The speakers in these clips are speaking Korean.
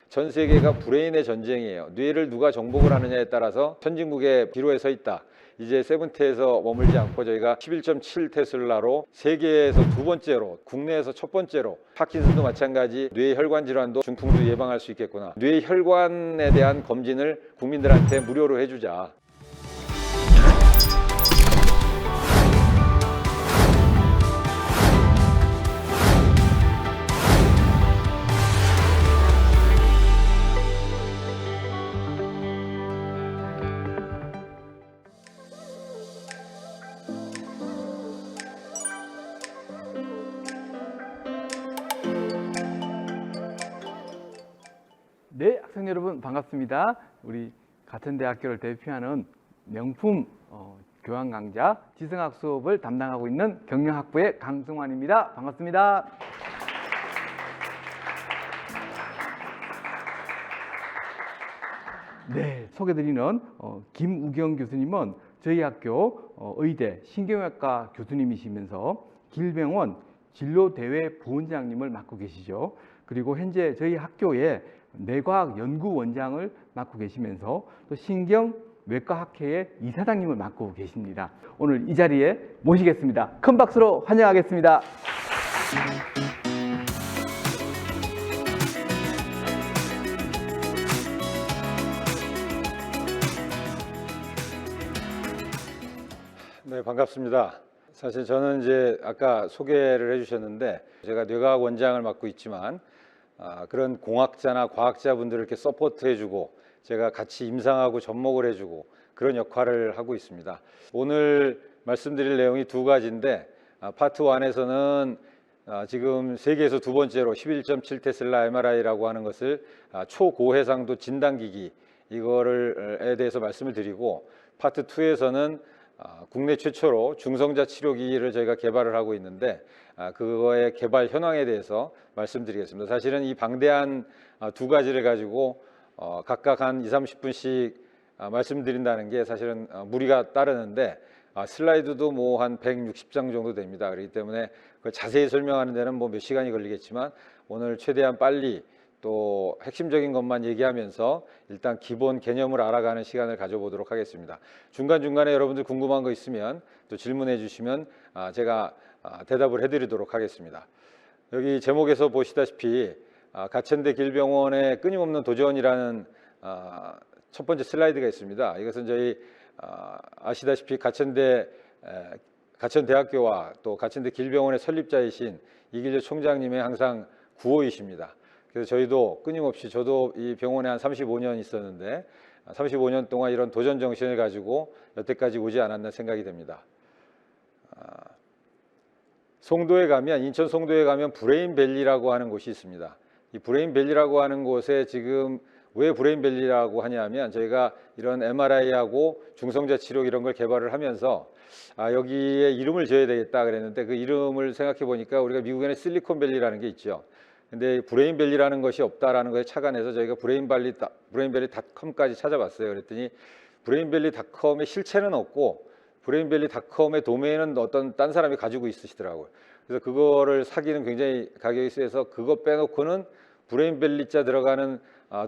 전 세계가 브레인의 전쟁이에요. 뇌를 누가 정복을 하느냐에 따라서 선진국의 기로에 서 있다. 이제 세븐테에서 머물지 않고 저희가 11.7 테슬라로 세계에서 두 번째로, 국내에서 첫 번째로, 파킨슨도 마찬가지 뇌혈관 질환도 중풍도 예방할 수 있겠구나. 뇌혈관에 대한 검진을 국민들한테 무료로 해주자. 네, 학생 여러분 반갑습니다. 우리 같은 대학교를 대표하는 명품 교양 강좌 지성학 수업을 담당하고 있는 경영학부의 강승환입니다. 반갑습니다. 네, 소개드리는 김우경 교수님은 저희 학교 의대 신경외과 교수님이시면서 길병원 진로대회 부원장님을 맡고 계시죠. 그리고 현재 저희 학교에 뇌과학 연구원장을 맡고 계시면서 또 신경외과학회의 이사장님을 맡고 계십니다. 오늘 이 자리에 모시겠습니다. 큰 박수로 환영하겠습니다. 네, 반갑습니다. 사실 저는 이제 아까 소개를 해주셨는데 제가 뇌과학 원장을 맡고 있지만 그런 공학자나 과학자분들을 이렇게 서포트해주고 제가 같이 임상하고 접목을 해주고 그런 역할을 하고 있습니다. 오늘 말씀드릴 내용이 두 가지인데 파트 1에서는 지금 세계에서 두 번째로 11.7 테슬라 MRI라고 하는 것을 초고해상도 진단기기 이거를에 대해서 말씀을 드리고 파트 2에서는 국내 최초로 중성자 치료기를 저희가 개발을 하고 있는데 그거의 개발 현황에 대해서 말씀드리겠습니다. 사실은 이 방대한 두 가지를 가지고 각각 한 20-30분씩 말씀드린다는 게 사실은 무리가 따르는데 슬라이드도 뭐 한 160장 정도 됩니다. 그렇기 때문에 그걸 자세히 설명하는 데는 뭐 몇 시간이 걸리겠지만 오늘 최대한 빨리 또 핵심적인 것만 얘기하면서 일단 기본 개념을 알아가는 시간을 가져보도록 하겠습니다. 중간중간에 여러분들 궁금한 거 있으면 또 질문해 주시면 제가 대답을 해드리도록 하겠습니다. 여기 제목에서 보시다시피 가천대 길병원의 끊임없는 도전이라는 첫 번째 슬라이드가 있습니다. 이것은 저희 아시다시피 가천대학교와 또 가천대 길병원의 설립자이신 이길재 총장님의 항상 구호이십니다. 그래서 저희도 끊임없이 저도 이 병원에 한 35년 있었는데 35년 동안 이런 도전 정신을 가지고 여태까지 오지 않았나 생각이 됩니다. 송도에 가면 인천 송도에 가면 브레인밸리라고 하는 곳이 있습니다. 이 브레인밸리라고 하는 곳에 지금 왜 브레인밸리라고 하냐면 저희가 이런 MRI하고 중성자 치료 이런 걸 개발을 하면서 여기에 이름을 지어야 되겠다 그랬는데 그 이름을 생각해 보니까 우리가 미국에는 실리콘밸리라는 게 있죠. 근데 브레인밸리라는 것이 없다라는 것에 착안해서 저희가 브레인밸리닷컴까지 찾아봤어요. 그랬더니 브레인밸리닷컴의 실체는 없고 브레인밸리닷컴의 도메인은 어떤 딴 사람이 가지고 있으시더라고요. 그래서 그거를 사기는 굉장히 가격이 세서 그거 빼놓고는 브레인밸리자 들어가는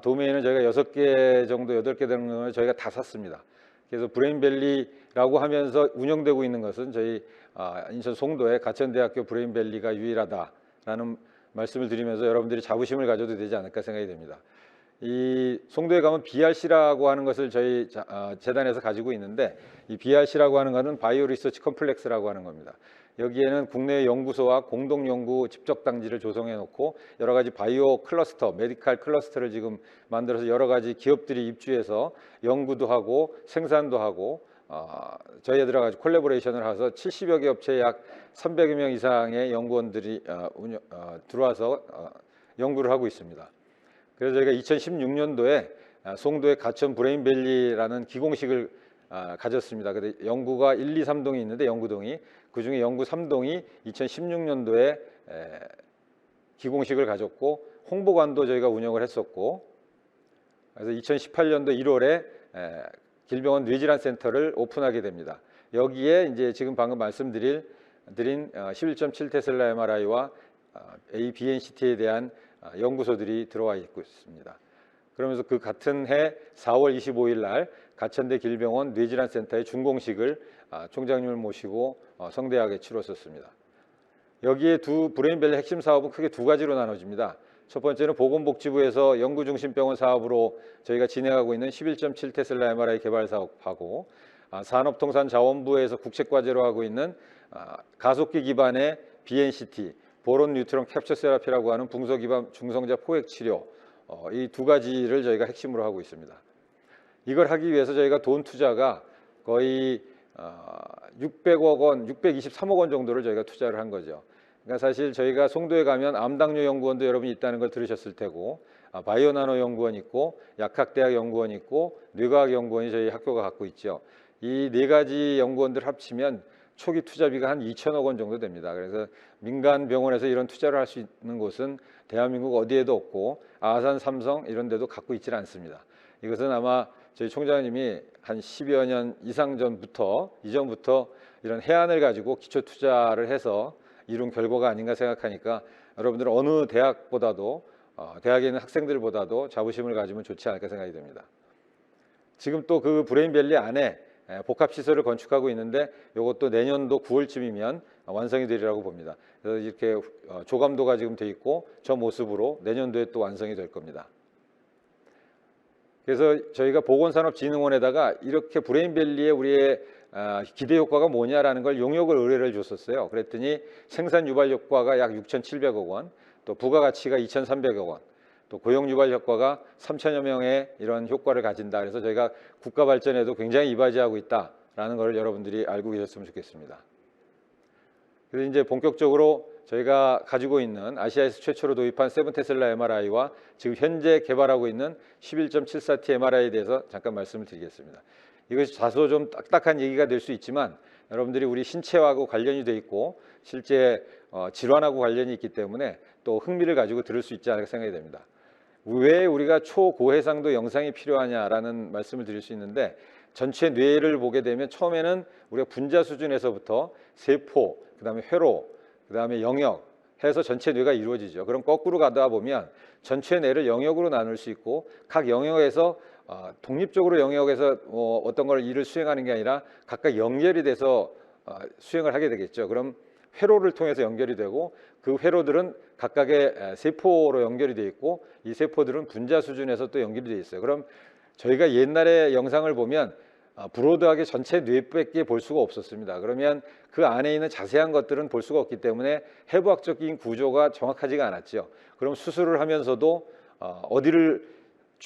도메인은 저희가 6개 정도 8개 되는 걸 저희가 다 샀습니다. 그래서 브레인밸리라고 하면서 운영되고 있는 것은 저희 인천 송도의 가천대학교 브레인밸리가 유일하다라는 말씀을 드리면서 여러분들이 자부심을 가져도 되지 않을까 생각이 됩니다. 이 송도에 가면 BRC라고 하는 것을 저희 재단에서 가지고 있는데 이 BRC라고 하는 것은 바이오 리서치 컴플렉스라고 하는 겁니다. 여기에는 국내 연구소와 공동 연구 집적 단지를 조성해 놓고 여러 가지 바이오 클러스터, 메디칼 클러스터를 지금 만들어서 여러 가지 기업들이 입주해서 연구도 하고 생산도 하고 저희들하고 같이 콜라보레이션을 해서 70여 개 업체 약 300여 명 이상의 연구원들이 들어와서 연구를 하고 있습니다. 그래서 저희가 2016년도에 송도의 가천 브레인밸리라는 기공식을 가졌습니다. 근데 연구가 1, 2, 3동이 있는데 연구동이 그중에 연구 3동이 2016년도에 기공식을 가졌고 홍보관도 저희가 운영을 했었고 그래서 2018년도 1월에 길병원 뇌질환 센터를 오픈하게 됩니다. 여기에 이제 지금 방금 말씀드린 11.7 테슬라 MRI와 ABNCT에 대한 연구소들이 들어와 있고 있습니다. 그러면서 그 같은 해 4월 25일 날 가천대 길병원 뇌질환센터의 준공식을 총장님을 모시고 성대하게 치렀었습니다. 여기에 브레인밸리 핵심 사업은 크게 두 가지로 나눠집니다. 첫 번째는 보건복지부에서 연구중심병원 사업으로 저희가 진행하고 있는 11.7 테슬라 MRI 개발 사업하고 산업통상자원부에서 국책과제로 하고 있는 가속기 기반의 BNCT, 보론 뉴트론 캡처 세라피라고 하는 붕소 기반 중성자 포획 치료, 이 두 가지를 저희가 핵심으로 하고 있습니다. 이걸 하기 위해서 저희가 돈 투자가 거의 600억 원, 623억 원 정도를 저희가 투자를 한 거죠. 그러니까 사실 저희가 송도에 가면 암당뇨 연구원도 여러분이 있다는 걸 들으셨을 테고, 바이오나노 연구원 있고, 약학대학 연구원 있고, 뇌과학 연구원이 저희 학교가 갖고 있죠. 이 네 가지 연구원들 합치면 초기 투자비가 한 2천억 원 정도 됩니다. 그래서 민간 병원에서 이런 투자를 할 수 있는 곳은 대한민국 어디에도 없고 아산, 삼성 이런 데도 갖고 있지는 않습니다. 이것은 아마 저희 총장님이 한 10여 년 이상 전부터 이전부터 이런 해안을 가지고 기초 투자를 해서 이룬 결과가 아닌가 생각하니까 여러분들은 어느 대학보다도 대학에 있는 학생들보다도 자부심을 가지면 좋지 않을까 생각이 됩니다. 지금 또 그 브레인밸리 안에 복합시설을 건축하고 있는데 이것도 내년도 9월쯤이면 완성이 되리라고 봅니다. 그래서 이렇게 조감도가 지금 돼 있고 저 모습으로 내년도에 또 완성이 될 겁니다. 그래서 저희가 보건산업진흥원에다가 이렇게 브레인밸리에 우리의 기대 효과가 뭐냐라는 걸 용역을 의뢰를 줬었어요. 그랬더니 생산 유발 효과가 약 6,700억 원, 또 부가가치가 2,300억 원, 또 고용 유발 효과가 3천여 명의 이런 효과를 가진다. 그래서 저희가 국가 발전에도 굉장히 이바지하고 있다라는 걸 여러분들이 알고 계셨으면 좋겠습니다. 그래서 이제 본격적으로 저희가 가지고 있는 아시아에서 최초로 도입한 7 테슬라 MRI와 지금 현재 개발하고 있는 11.74T MRI에 대해서 잠깐 말씀을 드리겠습니다. 이것이 다소 좀 딱딱한 얘기가 될 수 있지만 여러분들이 우리 신체하고 관련이 돼 있고 실제 질환하고 관련이 있기 때문에 또 흥미를 가지고 들을 수 있지 않을까 생각이 됩니다. 왜 우리가 초고해상도 영상이 필요하냐라는 말씀을 드릴 수 있는데 전체 뇌를 보게 되면 처음에는 우리가 분자 수준에서부터 세포, 그다음에 회로, 그다음에 영역 해서 전체 뇌가 이루어지죠. 그럼 거꾸로 가다 보면 전체 뇌를 영역으로 나눌 수 있고 각 영역에서 독립적으로 영역에서 어떤 걸 일을 수행하는 게 아니라 각각 연결이 돼서 수행을 하게 되겠죠. 그럼 회로를 통해서 연결이 되고 그 회로들은 각각의 세포로 연결이 되어 있고 이 세포들은 분자 수준에서 또 연결이 되어 있어요. 그럼 저희가 옛날에 영상을 보면 브로드하게 전체 뇌밖에 볼 수가 없었습니다. 그러면 그 안에 있는 자세한 것들은 볼 수가 없기 때문에 해부학적인 구조가 정확하지가 않았죠. 그럼 수술을 하면서도 어디를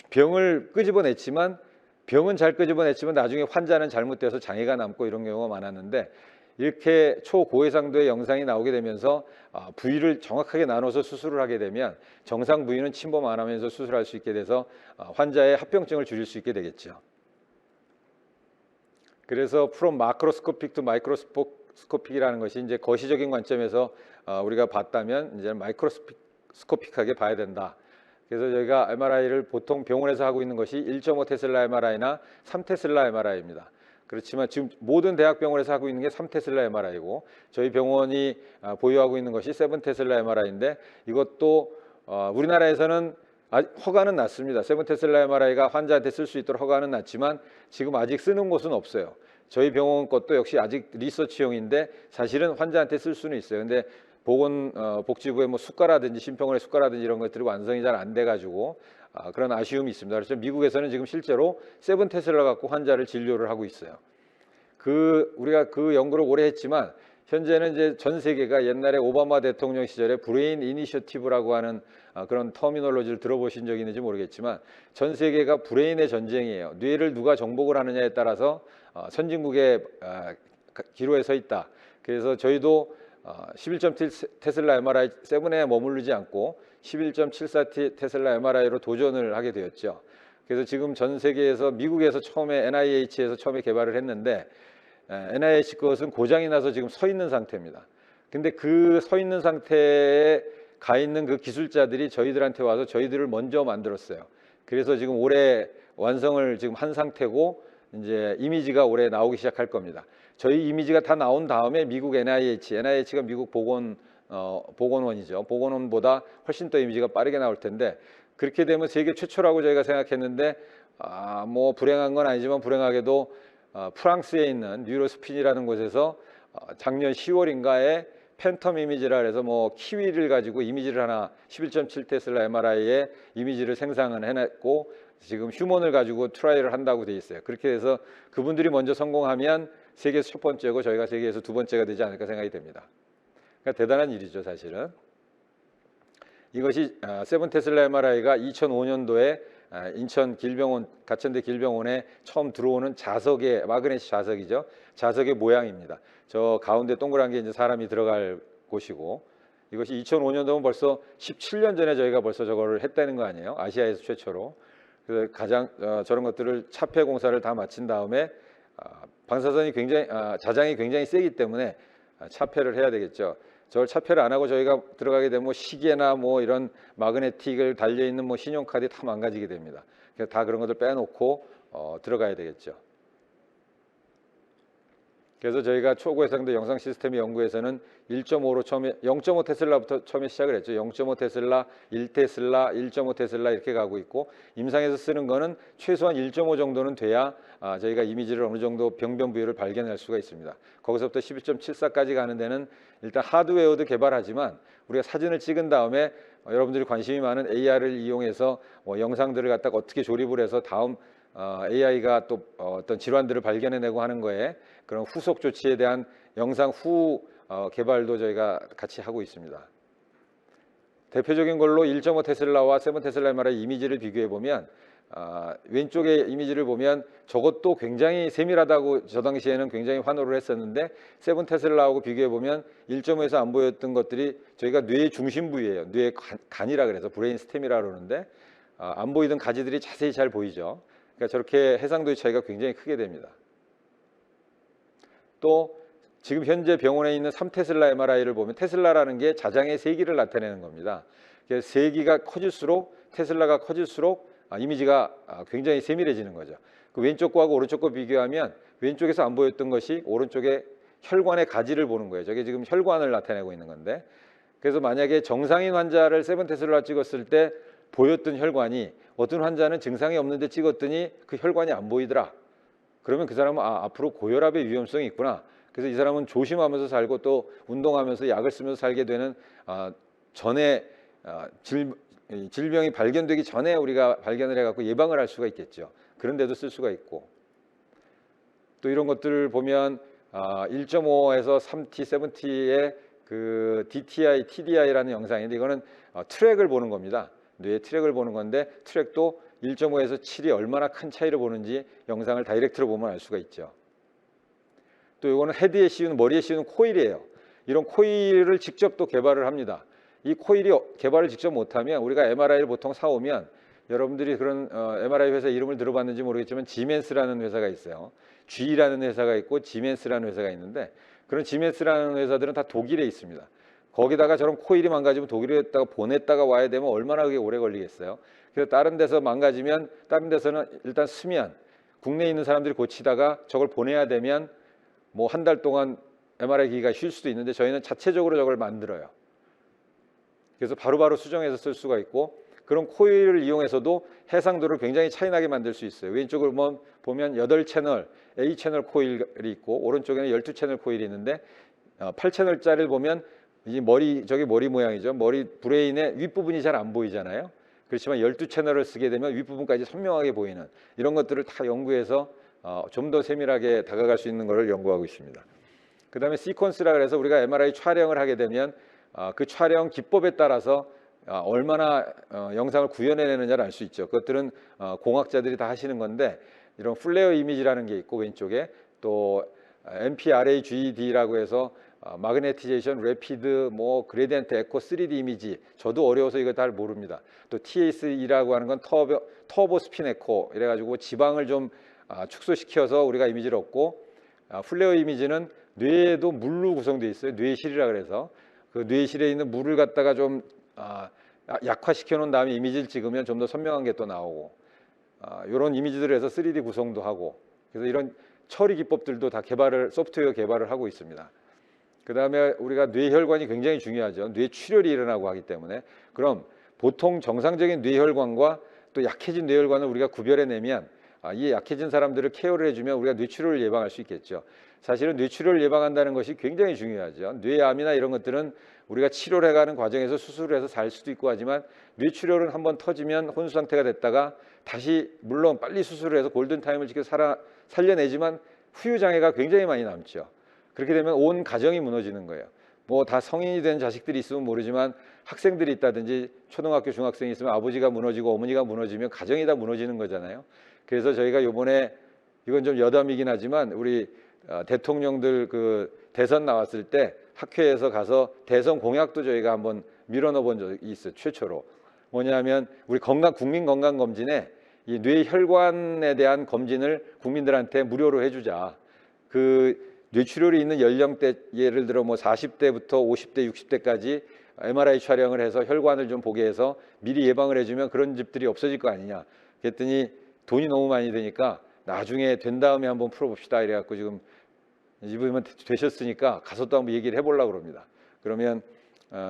병을 끄집어냈지만 병은 잘 끄집어냈지만 나중에 환자는 잘못돼서 장애가 남고 이런 경우가 많았는데 이렇게 초고해상도의 영상이 나오게 되면서 부위를 정확하게 나눠서 수술을 하게 되면 정상 부위는 침범 안 하면서 수술할 수 있게 돼서 환자의 합병증을 줄일 수 있게 되겠죠. 그래서 from macroscopic to microscopic이라는 것이 이제 거시적인 관점에서 우리가 봤다면 이제 마이크로스코픽하게 봐야 된다. 그래서 저희가 MRI를 보통 병원에서 하고 있는 것이 1.5 테슬라 MRI나 3 테슬라 MRI입니다. 그렇지만 지금 모든 대학병원에서 하고 있는 게 3 테슬라 MRI고 저희 병원이 보유하고 있는 것이 7 테슬라 MRI인데 이것도 우리나라에서는 허가는 났습니다. 7 테슬라 MRI가 환자한테 쓸 수 있도록 허가는 났지만 지금 아직 쓰는 곳은 없어요. 저희 병원 것도 역시 아직 리서치용인데 사실은 환자한테 쓸 수는 있어요. 근데 보건복지부의 뭐 수가라든지 심평원의 수가라든지 이런 것들이 완성이 잘 안 돼가지고 그런 아쉬움이 있습니다. 그래서 미국에서는 지금 실제로 7 테슬라 갖고 환자를 진료를 하고 있어요. 우리가 그 연구를 오래 했지만 현재는 이제 전 세계가 옛날에 오바마 대통령 시절에 브레인 이니셔티브라고 하는 그런 터미놀로지를 들어보신 적이 있는지 모르겠지만 전 세계가 브레인의 전쟁이에요. 뇌를 누가 정복을 하느냐에 따라서 선진국의 기로에 서 있다. 그래서 저희도 11.7 테슬라 MRI 7에 머무르지 않고 11.74 테슬라 MRI로 도전을 하게 되었죠. 그래서 지금 전 세계에서 미국에서 처음에 NIH에서 처음에 개발을 했는데 NIH 것은 고장이 나서 지금 서 있는 상태입니다. 근데 그 서 있는 상태에 가 있는 그 기술자들이 저희들한테 와서 저희들을 먼저 만들었어요. 그래서 지금 올해 완성을 지금 한 상태고 이제 이미지가 올해 나오기 시작할 겁니다. 저희 이미지가 다 나온 다음에 미국 NIH가 미국 보건원이죠. 보건원보다 훨씬 더 이미지가 빠르게 나올 텐데 그렇게 되면 세계 최초라고 저희가 생각했는데 뭐 불행한 건 아니지만 불행하게도 프랑스에 있는 뉴로스핀이라는 곳에서 작년 10월인가에 팬텀 이미지라 해서 뭐 키위를 가지고 이미지를 하나 11.7 테슬라 MRI의 이미지를 생산을 해냈고 지금 휴먼을 가지고 트라이를 한다고 돼 있어요. 그렇게 해서 그분들이 먼저 성공하면 세계에서 첫 번째고 저희가 세계에서 두 번째가 되지 않을까 생각이 됩니다. 그러니까 대단한 일이죠, 사실은. 이것이 세븐 테슬라 MRI가 2005년도에 인천 길병원 가천대 길병원에 처음 들어오는 자석의 마그넷 자석이죠. 자석의 모양입니다. 저 가운데 동그란 게 이제 사람이 들어갈 곳이고 이것이 2005년도면 벌써 17년 전에 저희가 벌써 저거를 했다는 거 아니에요? 아시아에서 최초로. 그래서 가장 저런 것들을 차폐 공사를 다 마친 다음에 방사선이 굉장히 자장이 굉장히 세기 때문에 차폐를 해야 되겠죠. 저걸 차폐를 안 하고 저희가 들어가게 되면 뭐 시계나 뭐 이런 마그네틱을 달려 있는 뭐 신용카드 다 망가지게 됩니다. 그래서 다 그런 것들 빼놓고 들어가야 되겠죠. 그래서 저희가 초고해상도 영상 시스템 연구에서는 1.5로 처음에 0.5 테슬라부터 처음에 시작을 했죠. 0.5 테슬라, 1 테슬라, 1.5 테슬라 이렇게 가고 있고 임상에서 쓰는 거는 최소한 1.5 정도는 돼야 저희가 이미지를 어느 정도 병변부위를 발견할 수가 있습니다. 거기서부터 11.74까지 가는 데는 일단 하드웨어도 개발하지만 우리가 사진을 찍은 다음에 여러분들이 관심이 많은 AR을 이용해서 영상들을 갖다가 어떻게 조립을 해서 다음 AI가 또 어떤 질환들을 발견해내고 하는 거에 그런 후속 조치에 대한 영상 후 개발도 저희가 같이 하고 있습니다. 대표적인 걸로 1.5 테슬라와 7 테슬라 MRI 이미지를 비교해 보면 왼쪽의 이미지를 보면 저것도 굉장히 세밀하다고 저 당시에는 굉장히 환호를 했었는데 7 테슬라하고 비교해 보면 1.5에서 안 보였던 것들이 저희가 뇌의 중심 부위예요. 뇌의 간이라 그래서 브레인 스템이라 그러는데 안 보이던 가지들이 자세히 잘 보이죠. 그러니까 저렇게 해상도의 차이가 굉장히 크게 됩니다. 또 지금 현재 병원에 있는 3테슬라 MRI를 보면 테슬라라는 게 자장의 세기를 나타내는 겁니다. 그래서 세기가 커질수록 테슬라가 커질수록 이미지가 굉장히 세밀해지는 거죠. 그 왼쪽 거하고 오른쪽 거 비교하면 왼쪽에서 안 보였던 것이 오른쪽에 혈관의 가지를 보는 거예요. 저게 지금 혈관을 나타내고 있는 건데 그래서 만약에 정상인 환자를 7 테슬라 찍었을 때 보였던 혈관이 어떤 환자는 증상이 없는데 찍었더니 그 혈관이 안 보이더라. 그러면 그 사람은 앞으로 고혈압의 위험성이 있구나. 그래서 이 사람은 조심하면서 살고 또 운동하면서 약을 쓰면서 살게 되는 전에 질병이 발견되기 전에 우리가 발견을 해갖고 예방을 할 수가 있겠죠. 그런데도 쓸 수가 있고 또 이런 것들을 보면 1.5에서 3T, 7T의 그 DTI, TDI라는 영상인데 이거는 트랙을 보는 겁니다. 뇌의 트랙을 보는 건데 트랙도 1.5에서 7이 얼마나 큰 차이를 보는지 영상을 다이렉트로 보면 알 수가 있죠. 또 이거는 헤드에 씌우는 머리에 씌우는 코일이에요. 이런 코일을 직접 또 개발을 합니다. 이 코일이 개발을 직접 못하면 우리가 MRI를 보통 사오면 여러분들이 그런 MRI 회사 이름을 들어봤는지 모르겠지만 지멘스라는 회사가 있어요. G라는 회사가 있고 지멘스라는 회사가 있는데 그런 지멘스라는 회사들은 다 독일에 있습니다. 거기다가 저런 코일이 망가지면 독일에다가 보냈다가 와야 되면 얼마나 그게 오래 걸리겠어요. 그래서 다른 데서 망가지면 다른 데서는 일단 쓰면 국내에 있는 사람들이 고치다가 저걸 보내야 되면 뭐 한 달 동안 MRI 기기가 쉴 수도 있는데 저희는 자체적으로 저걸 만들어요. 그래서 바로바로 수정해서 쓸 수가 있고 그런 코일을 이용해서도 해상도를 굉장히 차이나게 만들 수 있어요. 왼쪽을 보면 8채널 A채널 코일이 있고 오른쪽에는 12채널 코일이 있는데 8채널짜리를 보면 이 저게 머리 모양이죠. 머리 브레인의 윗부분이 잘 안 보이잖아요. 그렇지만 12채널을 쓰게 되면 윗부분까지 선명하게 보이는 이런 것들을 다 연구해서 좀 더 세밀하게 다가갈 수 있는 것을 연구하고 있습니다. 그 다음에 시퀀스라 그래서 우리가 MRI 촬영을 하게 되면 그 촬영 기법에 따라서 얼마나 영상을 구현해내느냐를 알 수 있죠. 그것들은 공학자들이 다 하시는 건데 이런 플레어 이미지라는 게 있고 왼쪽에 또 MPRAGED라고 해서 마그네티제이션, 레피드, 뭐 그레디언트 에코, 3D 이미지 저도 어려워서 이거 잘 모릅니다. 또 TSE라고 하는 건 터보 스핀 에코 이래가지고 지방을 좀 축소시켜서 우리가 이미지를 얻고 플레어 이미지는 뇌에도 물로 구성되어 있어요. 뇌실이라 그래서 그 뇌실에 있는 물을 갖다가 좀 약화시켜 놓은 다음에 이미지를 찍으면 좀 더 선명한 게 또 나오고 이런 이미지들을 해서 3D 구성도 하고 그래서 이런 처리 기법들도 다 소프트웨어 개발을 하고 있습니다. 그 다음에 우리가 뇌혈관이 굉장히 중요하죠. 뇌출혈이 일어나고 하기 때문에 그럼 보통 정상적인 뇌혈관과 또 약해진 뇌혈관을 우리가 구별해내면 이 약해진 사람들을 케어를 해주면 우리가 뇌출혈을 예방할 수 있겠죠. 사실은 뇌출혈을 예방한다는 것이 굉장히 중요하죠. 뇌암이나 이런 것들은 우리가 치료를 해가는 과정에서 수술을 해서 살 수도 있고 하지만 뇌출혈은 한번 터지면 혼수 상태가 됐다가 다시 물론 빨리 수술을 해서 골든타임을 지켜 살려내지만 후유장애가 굉장히 많이 남죠. 그렇게 되면 온 가정이 무너지는 거예요. 뭐 다 성인이 된 자식들이 있으면 모르지만 학생들이 있다든지 초등학교 중학생이 있으면 아버지가 무너지고 어머니가 무너지면 가정이 다 무너지는 거잖아요. 그래서 저희가 요번에 이건 좀 여담이긴 하지만 우리 대통령들 그 대선 나왔을 때 학회에서 가서 대선 공약도 저희가 한번 밀어넣어 본 적이 있어요. 최초로. 뭐냐면 우리 국민 건강 검진에 이 뇌혈관에 대한 검진을 국민들한테 무료로 해주자. 그 뇌출혈이 있는 연령대 예를 들어 뭐 40대부터 50대, 60대까지 MRI 촬영을 해서 혈관을 좀 보게 해서 미리 예방을 해주면 그런 집들이 없어질 거 아니냐. 그랬더니 돈이 너무 많이 드니까 나중에 된 다음에 한번 풀어봅시다 이래갖고 지금 이분만 되셨으니까 가서 또 한번 얘기를 해보려고 그럽니다. 그러면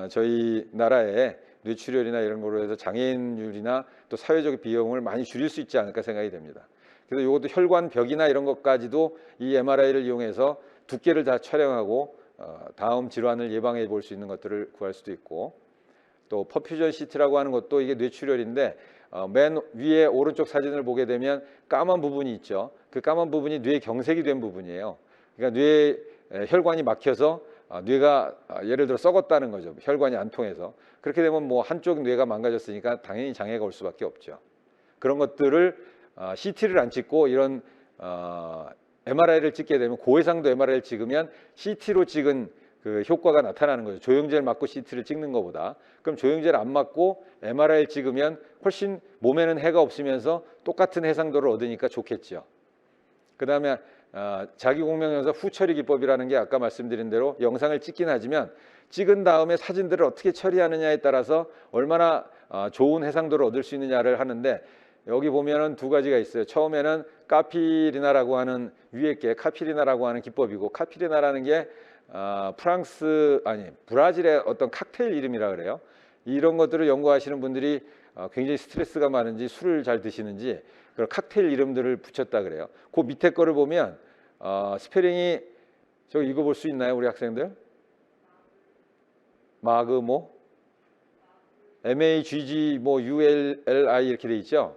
저희 나라에 뇌출혈이나 이런 거로 해서 장애인율이나 또 사회적 비용을 많이 줄일 수 있지 않을까 생각이 됩니다. 그래서 이것도 혈관 벽이나 이런 것까지도 이 MRI를 이용해서 두께를 다 촬영하고 다음 질환을 예방해 볼 수 있는 것들을 구할 수도 있고 또 퍼퓨전 CT라고 하는 것도 이게 뇌출혈인데 맨 위에 오른쪽 사진을 보게 되면 까만 부분이 있죠. 그 까만 부분이 뇌 경색이 된 부분이에요. 그러니까 뇌 혈관이 막혀서 뇌가 예를 들어 썩었다는 거죠. 혈관이 안 통해서. 그렇게 되면 뭐 한쪽 뇌가 망가졌으니까 당연히 장애가 올 수밖에 없죠. 그런 것들을 CT를 안 찍고 이런 MRI를 찍게 되면 고해상도 MRI를 찍으면 CT로 찍은 그 효과가 나타나는 거죠. 조영제를 맞고 CT를 찍는 것보다. 그럼 조영제를 안 맞고 MRI를 찍으면 훨씬 몸에는 해가 없으면서 똑같은 해상도를 얻으니까 좋겠죠. 그 다음에 자기공명영상 후처리 기법이라는 게 아까 말씀드린 대로 영상을 찍긴 하지만 찍은 다음에 사진들을 어떻게 처리하느냐에 따라서 얼마나 좋은 해상도를 얻을 수 있느냐를 하는데 여기 보면은 두 가지가 있어요. 처음에는 카피리나라고 하는 위에 게 카피리나라고 하는 기법이고 카피리나라는 게 브라질의 어떤 칵테일 이름이라 그래요. 이런 것들을 연구하시는 분들이 굉장히 스트레스가 많은지 술을 잘 드시는지 그런 칵테일 이름들을 붙였다 그래요. 그 밑에 거를 보면 스페링이 저 읽어볼 수 있나요, 우리 학생들? 마그모, MAGG 뭐 ULLI 이렇게 돼 있죠.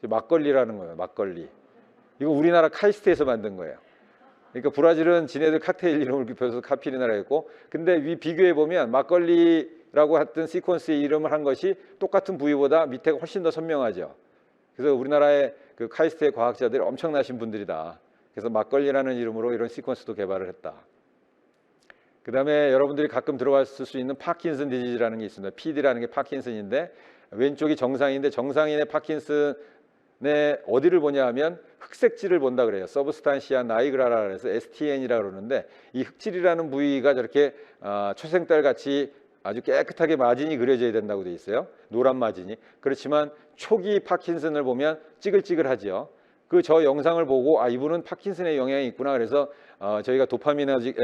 막걸리라는 거예요. 막걸리. 이거 우리나라 카이스트에서 만든 거예요. 그러니까 브라질은 지네들 칵테일 이름을 굽혀서 카피리나라 했고, 근데 위 비교해 보면 막걸리라고 했던 시퀀스의 이름을 한 것이 똑같은 부위보다 밑에가 훨씬 더 선명하죠. 그래서 우리나라의 그 카이스트의 과학자들이 엄청나신 분들이다. 그래서 막걸리라는 이름으로 이런 시퀀스도 개발을 했다. 그 다음에 여러분들이 가끔 들어봤을 수 있는 파킨슨 디지즈라는 게 있습니다. PD라는 게 파킨슨인데 왼쪽이 정상인데 정상인의 파킨슨의 어디를 보냐 하면 흑색질을 본다 그래요. 서브스탄시아 나이그라라 그래서 STN이라고 그러는데 이 흑질이라는 부위가 저렇게 초생달 같이 아주 깨끗하게 마진이 그려져야 된다고 돼 있어요. 노란 마진이. 그렇지만 초기 파킨슨을 보면 찌글찌글하죠. 그 저 영상을 보고 이분은 파킨슨의 영향이 있구나. 그래서 저희가 도파민너지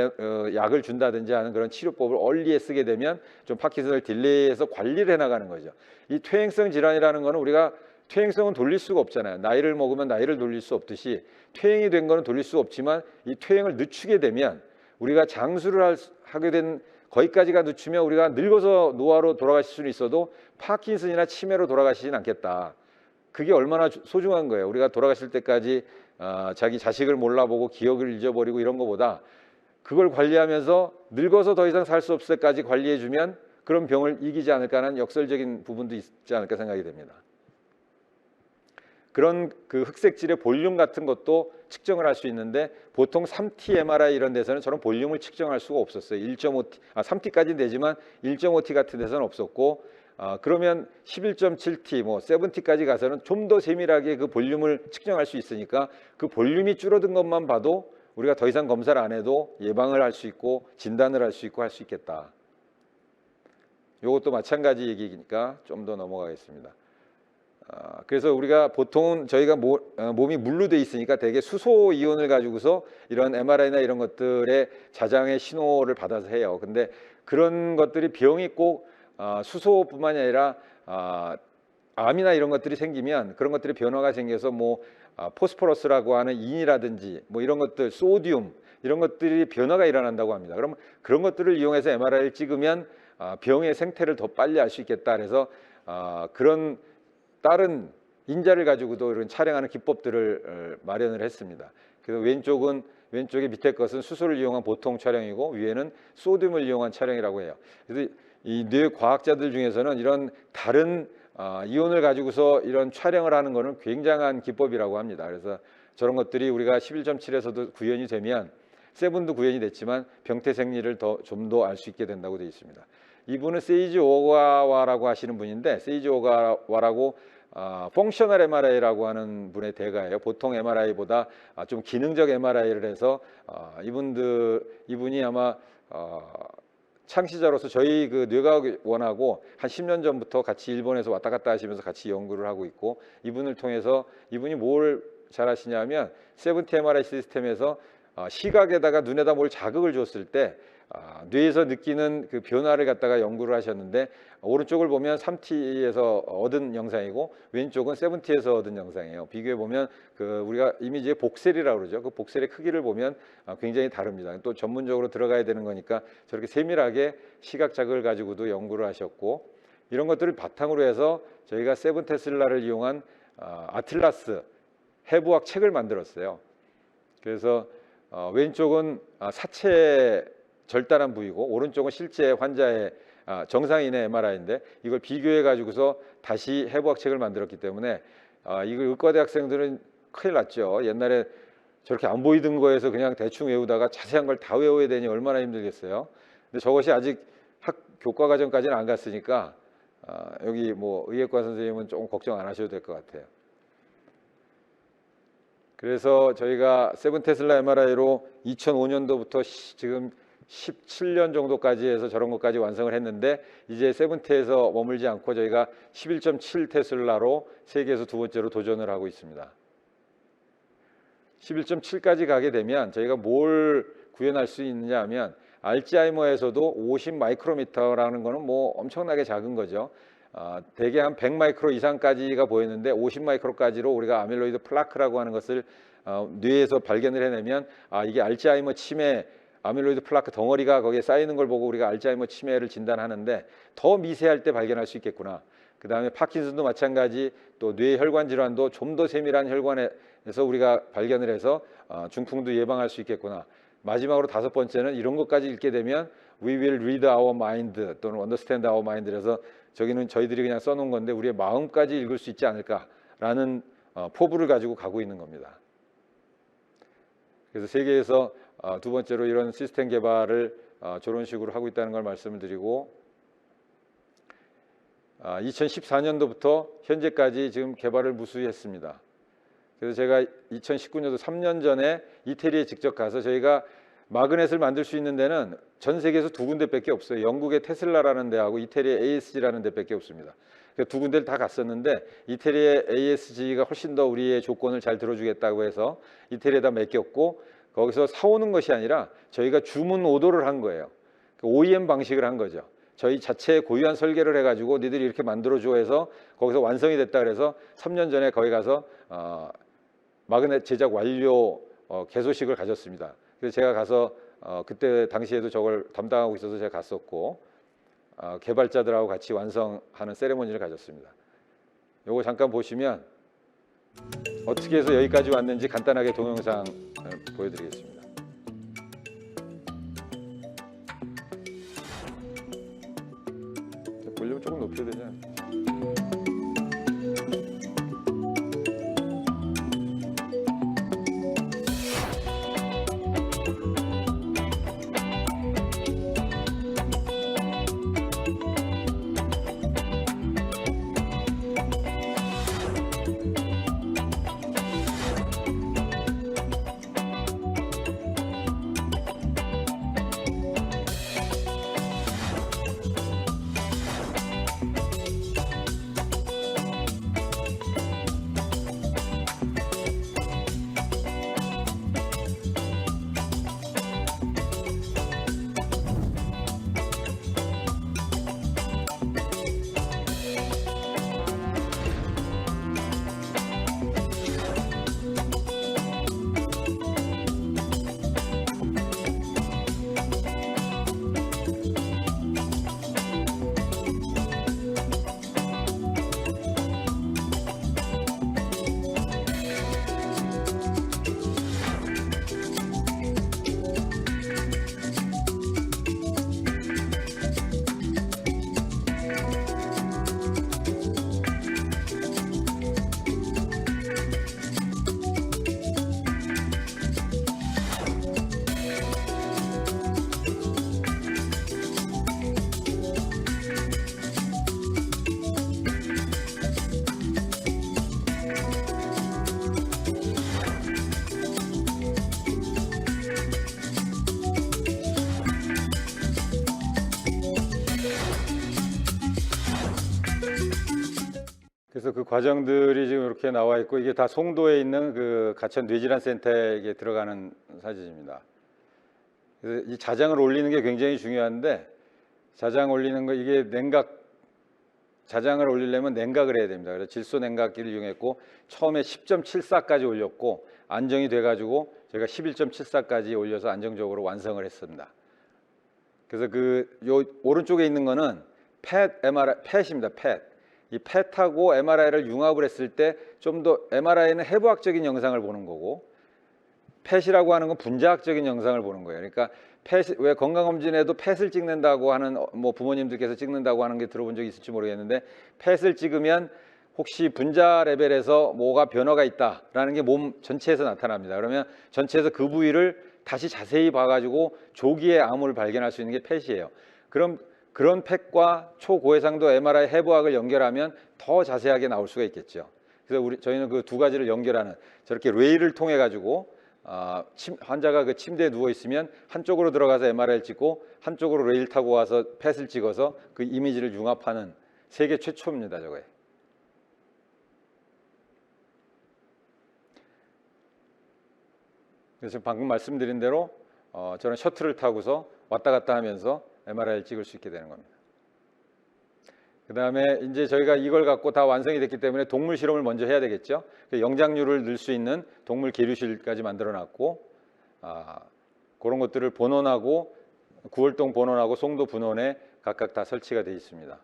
약을 준다든지 하는 그런 치료법을 얼리에 쓰게 되면 좀 파킨슨을 딜레이해서 관리를 해나가는 거죠. 이 퇴행성 질환이라는 거는 우리가 퇴행성은 돌릴 수가 없잖아요. 나이를 먹으면 나이를 돌릴 수 없듯이 퇴행이 된 거는 돌릴 수 없지만 이 퇴행을 늦추게 되면 우리가 장수를 하게 된 거기까지가 늦추면 우리가 늙어서 노화로 돌아가실 수는 있어도 파킨슨이나 치매로 돌아가시진 않겠다. 그게 얼마나 소중한 거예요. 우리가 돌아가실 때까지 자기 자식을 몰라보고 기억을 잊어버리고 이런 것보다 그걸 관리하면서 늙어서 더 이상 살 수 없을 때까지 관리해주면 그런 병을 이기지 않을까 하는 역설적인 부분도 있지 않을까 생각이 됩니다. 그런 그 흑색질의 볼륨 같은 것도 측정을 할 수 있는데 보통 3T MRI 이런 데서는 저런 볼륨을 측정할 수가 없었어요. 1.5T, 3T까지는 되지만 1.5T 같은 데서는 없었고 그러면 11.7T, 뭐 7T까지 가서는 좀 더 세밀하게 그 볼륨을 측정할 수 있으니까 그 볼륨이 줄어든 것만 봐도 우리가 더 이상 검사를 안 해도 예방을 할 수 있고 진단을 할 수 있고 할 수 있겠다. 이것도 마찬가지 얘기니까 좀 더 넘어가겠습니다. 그래서 우리가 보통 저희가 몸이 물로 돼 있으니까 대개 수소 이온을 가지고서 이런 MRI나 이런 것들의 자장의 신호를 받아서 해요. 근데 그런 것들이 병이 꼭 수소뿐만이 아니라 암이나 이런 것들이 생기면 그런 것들이 변화가 생겨서 뭐 포스포러스라고 하는 인이라든지 뭐 이런 것들, 소듐 이런 것들이 변화가 일어난다고 합니다. 그럼 그런 것들을 이용해서 MRI를 찍으면 병의 생태를 더 빨리 알 수 있겠다. 그래서 그런 다른 인자를 가지고도 이런 촬영하는 기법들을 마련을 했습니다. 그래서 왼쪽의 밑에 것은 수소를 이용한 보통 촬영이고 위에는 소듐을 이용한 촬영이라고 해요. 그래서 이 뇌 과학자들 중에서는 이런 다른 이온을 가지고서 이런 촬영을 하는 것은 굉장한 기법이라고 합니다. 그래서 저런 것들이 우리가 11.7에서도 구현이 되면 세븐도 구현이 됐지만 병태 생리를 좀 더 알 수 있게 된다고 되어 있습니다. 이분은 세이지 오가와라고 하시는 분인데, 세이지 오가와라고 펑셔널 MRI라고 하는 분의 대가예요. 보통 MRI보다 좀 기능적 MRI를 해서 이분이 아마 창시자로서 저희 그 뇌과학원하고 한 10년 전부터 같이 일본에서 왔다 갔다 하시면서 같이 연구를 하고 있고, 이분을 통해서 이분이 뭘 잘 하시냐면 세븐티 MRI 시스템에서 시각에다가 눈에다 뭘 자극을 줬을 때 뇌에서 느끼는 그 변화를 갖다가 연구를 하셨는데, 오른쪽을 보면 3T에서 얻은 영상이고 왼쪽은 7T에서 얻은 영상이에요. 비교해 보면 그 우리가 이미지의 복셀이라고 그러죠. 그 복셀의 크기를 보면 굉장히 다릅니다. 또 전문적으로 들어가야 되는 거니까 저렇게 세밀하게 시각 자극을 가지고도 연구를 하셨고, 이런 것들을 바탕으로 해서 저희가 세븐테슬라를 이용한 아틀라스 해부학 책을 만들었어요. 그래서 왼쪽은 사체 절단한 부위고 오른쪽은 실제 환자의 정상인의 MRI인데, 이걸 비교해 가지고서 다시 해부학 책을 만들었기 때문에 이걸 의과대 학생들은 큰일 났죠. 옛날에 저렇게 안 보이던 거에서 그냥 대충 외우다가 자세한 걸 다 외워야 되니 얼마나 힘들겠어요. 근데 저것이 아직 교과 과정까지는 안 갔으니까 여기 뭐 의예과 선생님은 조금 걱정 안 하셔도 될 것 같아요. 그래서 저희가 세븐테슬라 MRI로 2005년도부터 지금 17년 정도까지 해서 저런 것까지 완성을 했는데, 이제 세븐티에서 머물지 않고 저희가 11.7 테슬라로 세계에서 두 번째로 도전을 하고 있습니다. 11.7까지 가게 되면 저희가 뭘 구현할 수 있느냐 하면, 알츠하이머에서도 50 마이크로미터라는 거는 뭐 엄청나게 작은 거죠. 대개 한 100 마이크로 이상까지가 보였는데 50 마이크로까지로 우리가 아밀로이드 플라크라고 하는 것을 뇌에서 발견을 해내면 이게 알츠하이머 치매 아밀로이드 플라크 덩어리가 거기에 쌓이는 걸 보고 우리가 알츠하이머 치매를 진단하는데, 더 미세할 때 발견할 수 있겠구나. 그 다음에 파킨슨도 마찬가지, 또 뇌혈관 질환도 좀 더 세밀한 혈관에서 우리가 발견을 해서 중풍도 예방할 수 있겠구나. 마지막으로 5번째는 이런 것까지 읽게 되면 We will read our mind 또는 understand our mind. 그래서 저기는 저희들이 그냥 써놓은 건데 우리의 마음까지 읽을 수 있지 않을까라는 포부를 가지고 가고 있는 겁니다. 그래서 세계에서 두 번째로 이런 시스템 개발을 저런 식으로 하고 있다는 걸 말씀을 드리고, 2014년도부터 현재까지 지금 개발을 무수히 했습니다. 그래서 제가 2019년도 3년 전에 이태리에 직접 가서, 저희가 마그넷을 만들 수 있는 데는 전 세계에서 두 군데밖에 없어요. 영국의 테슬라라는 데하고 이태리의 ASG라는 데밖에 없습니다. 두 군데를 다 갔었는데 이태리의 ASG가 훨씬 더 우리의 조건을 잘 들어주겠다고 해서 이태리에다 맡겼고, 거기서 사오는 것이 아니라 저희가 주문 오더를 한 거예요. OEM 방식을 한 거죠. 저희 자체의 고유한 설계를 해가지고 니들이 이렇게 만들어줘 해서 거기서 완성이 됐다 그래서 3년 전에 거기 가서 마그넷 제작 완료 개소식을 가졌습니다. 그래서 제가 가서 그때 당시에도 저걸 담당하고 있어서 제가 갔었고, 개발자들하고 같이 완성하는 세레모니를 가졌습니다. 요거 잠깐 보시면 어떻게 해서 여기까지 왔는지 간단하게 동영상 보여드리겠습니다. 볼륨 조금 높여야 되지 않을까? 그래서 그 과정들이 지금 이렇게 나와 있고 이게 다 송도에 있는 그 가천 뇌질환 센터에 들어가는 사진입니다. 그래서 이 자장을 올리는 게 굉장히 중요한데 자장 올리는 거 이게 냉각 자장을 올리려면 냉각을 해야 됩니다. 그래서 질소 냉각기를 이용했고 처음에 10.74까지 올렸고 안정이 돼가지고 저희가 11.74까지 올려서 안정적으로 완성을 했습니다. 그래서 요 오른쪽에 있는 거는 펫 MRI, 펫입니다. 펫. 이 펫하고 MRI를 융합을 했을 때 좀 더 MRI는 해부학적인 영상을 보는 거고 펫이라고 하는 건 분자학적인 영상을 보는 거예요. 그러니까 왜 건강검진에도 펫을 찍는다고 하는 뭐 부모님들께서 찍는다고 하는 게 들어본 적이 있을지 모르겠는데 펫을 찍으면 혹시 분자 레벨에서 뭐가 변화가 있다라는 게 몸 전체에서 나타납니다. 그러면 전체에서 그 부위를 다시 자세히 봐가지고 조기에 암을 발견할 수 있는 게 펫이에요. 그럼 그런 펫과 초고해상도 MRI 해부학을 연결하면 더 자세하게 나올 수가 있겠죠. 그래서 저희는 그 두 가지를 연결하는 저렇게 레일을 통해 가지고 환자가 그 침대에 누워 있으면 한쪽으로 들어가서 MRI를 찍고 한쪽으로 레일 타고 와서 펫을 찍어서 그 이미지를 융합하는 세계 최초입니다. 저거에. 그래서 방금 말씀드린 대로 저는 셔틀을 타고서 왔다 갔다 하면서 MRI를 찍을 수 있게 되는 겁니다. 그 다음에 이제 저희가 이걸 갖고 다 완성이 됐기 때문에 동물 실험을 먼저 해야 되겠죠. 영장류를 넣을 수 있는 동물 계류실까지 만들어 놨고 그런 것들을 본원하고 구월동 본원하고 송도 분원에 각각 다 설치가 되어 있습니다.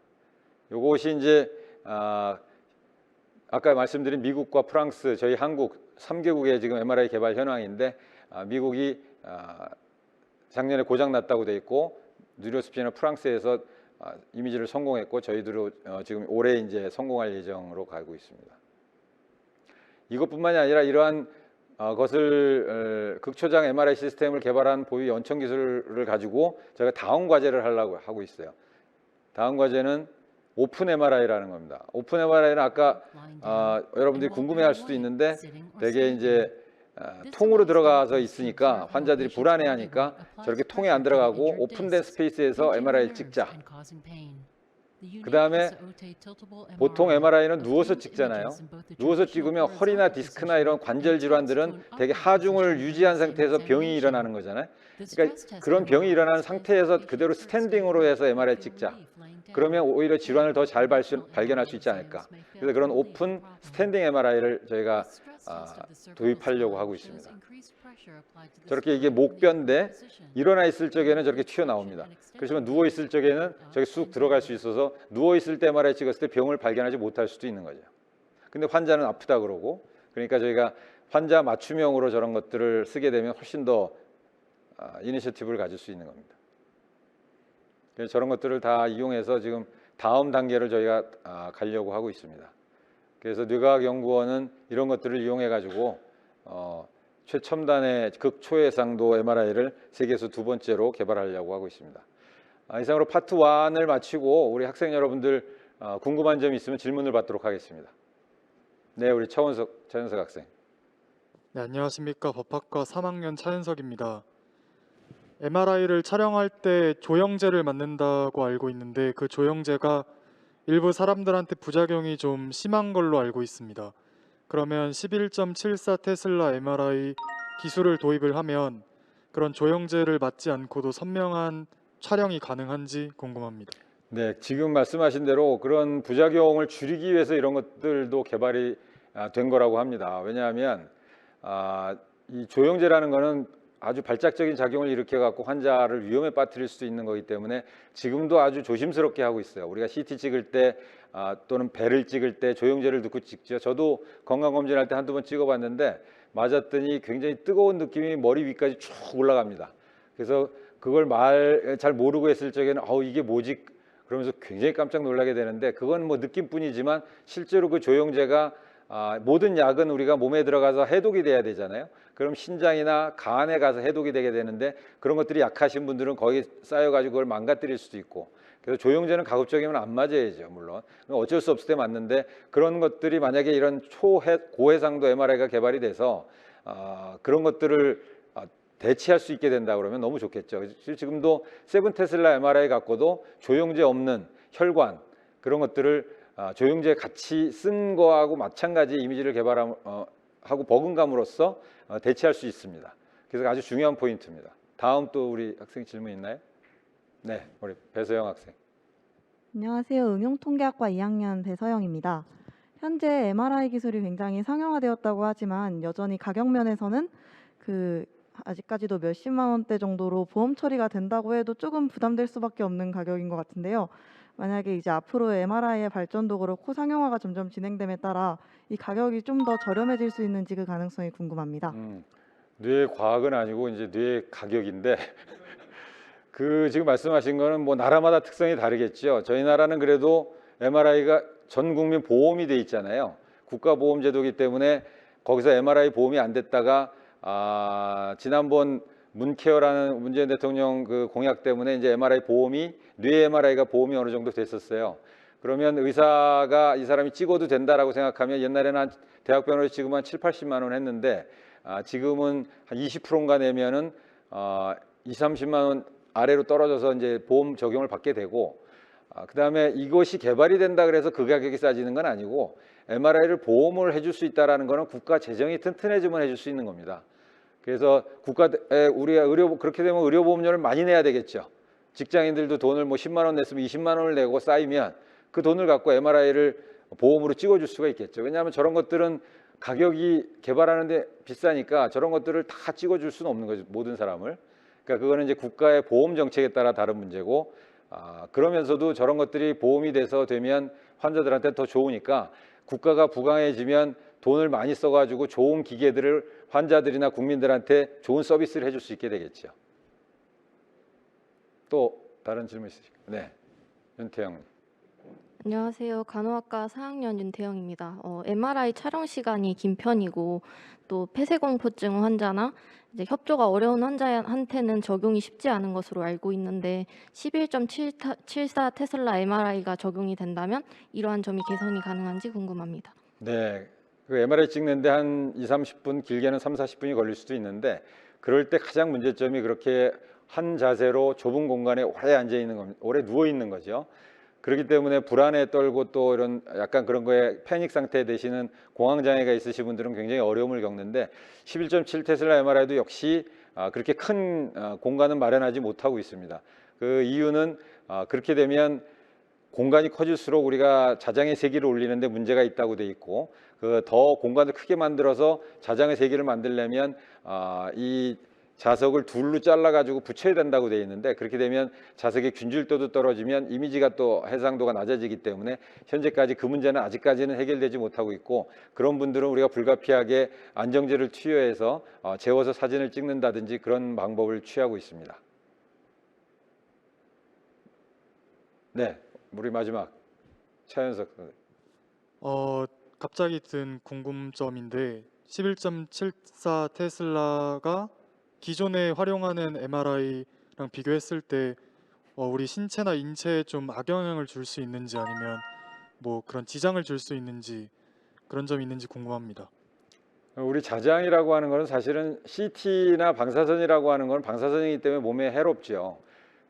요것이 이제 아까 말씀드린 미국과 프랑스, 저희 한국 3개국의 지금 MRI 개발 현황인데 미국이 작년에 고장 났다고 돼 있고 뉴로스피나 프랑스에서 이미지를 성공했고 저희들도 지금 올해 이제 성공할 예정으로 가고 있습니다. 이것뿐만이 아니라 이러한 것을 극초장 MRI 시스템을 개발한 보유 연청 기술을 가지고 저희가 다음 과제를 하려고 하고 있어요. 다음 과제는 오픈 MRI라는 겁니다. 오픈 MRI는 아까 여러분들이 궁금해할 수도 있는데 되게 이제 통으로 들어가서 있으니까 환자들이 불안해하니까 저렇게 통에 안 들어가고 오픈된 스페이스에서 MRI를 찍자. 그 다음에 보통 MRI는 누워서 찍잖아요. 누워서 찍으면 허리나 디스크나 이런 관절 질환들은 되게 하중을 유지한 상태에서 병이 일어나는 거잖아요. 그러니까 그런 병이 일어나는 상태에서 그대로 스탠딩으로 해서 MRI 찍자. 그러면 오히려 질환을 더 잘 발견할 수 있지 않을까. 그래서 그런 오픈 스탠딩 MRI를 저희가 도입하려고 하고 있습니다. 저렇게 이게 목뼈인데 일어나 있을 적에는 저렇게 튀어나옵니다. 그렇지만 누워 있을 적에는 저기 쑥 들어갈 수 있어서 누워 있을 때 MRI 찍었을 때 병을 발견하지 못할 수도 있는 거죠. 근데 환자는 아프다 그러고 그러니까 저희가 환자 맞춤형으로 저런 것들을 쓰게 되면 훨씬 더 이니셔티브를 가질 수 있는 겁니다. 그래서 저런 것들을 다 이용해서 지금 다음 단계를 저희가 가려고 하고 있습니다. 그래서 뇌과학연구원은 이런 것들을 이용해 가지고 최첨단의 극초해상도 MRI를 세계에서 두 번째로 개발하려고 하고 있습니다. 이상으로 파트 1을 마치고 우리 학생 여러분들 궁금한 점이 있으면 질문을 받도록 하겠습니다. 네, 우리 차현석 학생. 네, 안녕하십니까. 법학과 3학년 차현석입니다. MRI를 촬영할 때 조영제를 맞는다고 알고 있는데 그 조영제가 일부 사람들한테 부작용이 좀 심한 걸로 알고 있습니다. 그러면 11.74 테슬라 MRI 기술을 도입을 하면 그런 조영제를 맞지 않고도 선명한 촬영이 가능한지 궁금합니다. 네, 지금 말씀하신 대로 그런 부작용을 줄이기 위해서 이런 것들도 개발이 된 거라고 합니다. 왜냐하면 이 조영제라는 거는 아주 발작적인 작용을 일으켜 갖고 환자를 위험에 빠뜨릴 수도 있는 거기 때문에 지금도 아주 조심스럽게 하고 있어요. 우리가 CT 찍을 때 또는 배를 찍을 때 조영제를 넣고 찍죠. 저도 건강검진할 때 한두 번 찍어봤는데 맞았더니 굉장히 뜨거운 느낌이 머리 위까지 쭉 올라갑니다. 그래서 그걸 잘 모르고 했을 적에는 이게 뭐지? 그러면서 굉장히 깜짝 놀라게 되는데 그건 뭐 느낌뿐이지만 실제로 그 조영제가 모든 약은 우리가 몸에 들어가서 해독이 돼야 되잖아요. 그럼 신장이나 간에 가서 해독이 되게 되는데 그런 것들이 약하신 분들은 거기 쌓여가지고 그걸 망가뜨릴 수도 있고 그래서 조영제는 가급적이면 안 맞아야죠. 물론 어쩔 수 없을 때 맞는데 그런 것들이 만약에 이런 고해상도 MRI가 개발이 돼서 그런 것들을 대체할 수 있게 된다 그러면 너무 좋겠죠. 지금도 7 테슬라 MRI 갖고도 조영제 없는 혈관 그런 것들을 조영제 같이 쓴 거하고 마찬가지 이미지를 개발하고 버금감으로써 대체할 수 있습니다. 그래서 아주 중요한 포인트입니다. 다음 또 우리 학생 질문 있나요? 네, 우리 배서영 학생. 안녕하세요. 응용통계학과 2학년 배서영입니다. 현재 MRI 기술이 굉장히 상용화되었다고 하지만 여전히 가격 면에서는 아직까지도 몇십만 원대 정도로 보험 처리가 된다고 해도 조금 부담될 수밖에 없는 가격인 것 같은데요. 만약에 이제 앞으로 MRI의 발전도 그렇고 상용화가 점점 진행됨에 따라 이 가격이 좀 더 저렴해질 수 있는지 그 가능성이 궁금합니다. 뇌 과학은 아니고 이제 뇌 가격인데 지금 말씀하신 거는 뭐 나라마다 특성이 다르겠죠. 저희 나라는 그래도 MRI가 전 국민 보험이 돼 있잖아요. 국가보험제도이기 때문에 거기서 MRI 보험이 안 됐다가 지난번 문케어라는 문재인 대통령 그 공약 때문에 이제 MRI 보험이 뇌 MRI가 보험이 어느 정도 됐었어요. 그러면 의사가 이 사람이 찍어도 된다라고 생각하면 옛날에는 한 대학병원에서 찍으면 한 7, 80만 원 했는데 지금은 한 20%인가 내면은 20, 30만 원 아래로 떨어져서 이제 보험 적용을 받게 되고 그다음에 이것이 개발이 된다 그래서 그 가격이 싸지는 건 아니고 MRI를 보험을 해줄 수 있다라는 거는 국가 재정이 튼튼해지면 해줄 수 있는 겁니다. 그래서 우리가 그렇게 되면 의료보험료를 많이 내야 되겠죠. 직장인들도 돈을 뭐 10만 원 냈으면 20만 원을 내고 쌓이면 그 돈을 갖고 MRI를 보험으로 찍어줄 수가 있겠죠. 왜냐하면 저런 것들은 가격이 개발하는데 비싸니까 저런 것들을 다 찍어줄 수는 없는 거죠. 모든 사람을. 그러니까 그거는 이제 국가의 보험 정책에 따라 다른 문제고 그러면서도 저런 것들이 보험이 되면 환자들한테 더 좋으니까 국가가 부강해지면 돈을 많이 써가지고 좋은 기계들을 환자들이나 국민들한테 좋은 서비스를 해줄 수 있게 되겠죠. 또 다른 질문 있으실까요? 네, 윤태영. 안녕하세요. 간호학과 4학년 윤태영입니다. MRI 촬영 시간이 긴 편이고 또 폐쇄공포증 환자나 이제 협조가 어려운 환자한테는 적용이 쉽지 않은 것으로 알고 있는데 11.74 테슬라 MRI가 적용이 된다면 이러한 점이 개선이 가능한지 궁금합니다. 네, 그 MRI 찍는데 한 2, 30분, 길게는 3, 40분이 걸릴 수도 있는데 그럴 때 가장 문제점이 그렇게 한 자세로 좁은 공간에 오래 앉아 있는 겁니다. 오래 누워 있는 거죠. 그렇기 때문에 불안에 떨고 또 이런 약간 그런 거에 패닉 상태 되시는 공황 장애가 있으신 분들은 굉장히 어려움을 겪는데 11.7 테슬라 MRI도 역시 그렇게 큰 공간은 마련하지 못하고 있습니다. 그 이유는 그렇게 되면 공간이 커질수록 우리가 자장의 세기를 올리는데 문제가 있다고 돼 있고 더 공간을 크게 만들어서 자장의 세기를 만들려면 이 자석을 둘로 잘라가지고 붙여야 된다고 돼 있는데 그렇게 되면 자석의 균질도도 떨어지면 이미지가 또 해상도가 낮아지기 때문에 현재까지 그 문제는 아직까지는 해결되지 못하고 있고 그런 분들은 우리가 불가피하게 안정제를 투여해서 재워서 사진을 찍는다든지 그런 방법을 취하고 있습니다. 네, 우리 마지막 차현석 선생님. 갑자기 든 궁금점인데 11.74 테슬라가 기존에 활용하는 MRI랑 비교했을 때 우리 신체나 인체에 좀 악영향을 줄 수 있는지 아니면 뭐 그런 지장을 줄 수 있는지 그런 점이 있는지 궁금합니다. 우리 자장이라고 하는 것은 사실은 CT나 방사선이라고 하는 건 방사선이기 때문에 몸에 해롭죠.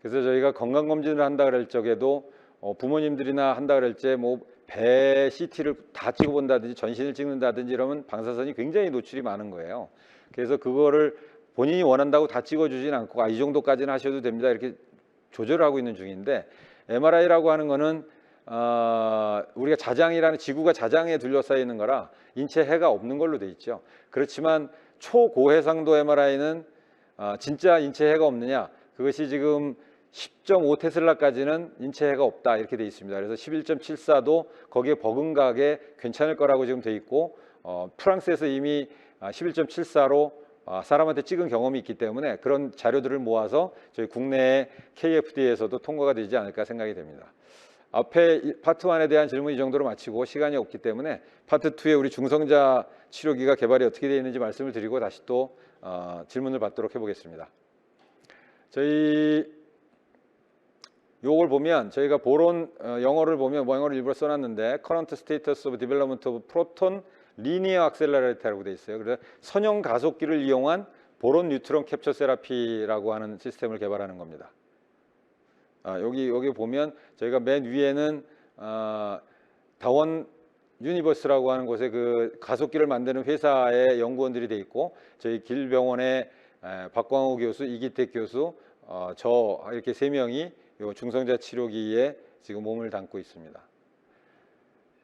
그래서 저희가 건강검진을 한다 그럴 적에도 부모님들이나 한다 그럴 때 뭐 배 CT를 다 찍어본다든지 전신을 찍는다든지 이러면 방사선이 굉장히 노출이 많은 거예요. 그래서 그거를 본인이 원한다고 다 찍어주진 않고 이 정도까지는 하셔도 됩니다 이렇게 조절하고 있는 중인데 MRI라고 하는 거는 우리가 자장이라는 지구가 자장에 둘러싸여 있는 거라 인체 해가 없는 걸로 돼 있죠. 그렇지만 초고해상도 MRI는 진짜 인체 해가 없느냐 그것이 지금 10.5 테슬라까지는 인체 해가 없다 이렇게 돼 있습니다. 그래서 11.74도 거기에 버금가게 괜찮을 거라고 지금 돼 있고 프랑스에서 이미 11.74로 사람한테 찍은 경험이 있기 때문에 그런 자료들을 모아서 저희 국내의 KFD에서도 통과가 되지 않을까 생각이 됩니다. 앞에 파트 1에 대한 질문 이 정도로 마치고 시간이 없기 때문에 파트 2에 우리 중성자 치료기가 개발이 어떻게 되어 있는지 말씀을 드리고 다시 또 질문을 받도록 해보겠습니다. 저희 요걸 보면 저희가 보론 영어를 보면 영어를 일부러 써놨는데 Current Status of Development of Proton Linear Accelerator라고 돼 있어요. 그래서 선형 가속기를 이용한 보론 뉴트론 캡처 세라피라고 하는 시스템을 개발하는 겁니다. 여기 보면 저희가 맨 위에는 다원 유니버스라고 하는 곳에 그 가속기를 만드는 회사의 연구원들이 돼 있고, 저희 길병원의 박광호 교수, 이기택 교수, 저 이렇게 3명이 요 중성자 치료기에 지금 몸을 담고 있습니다.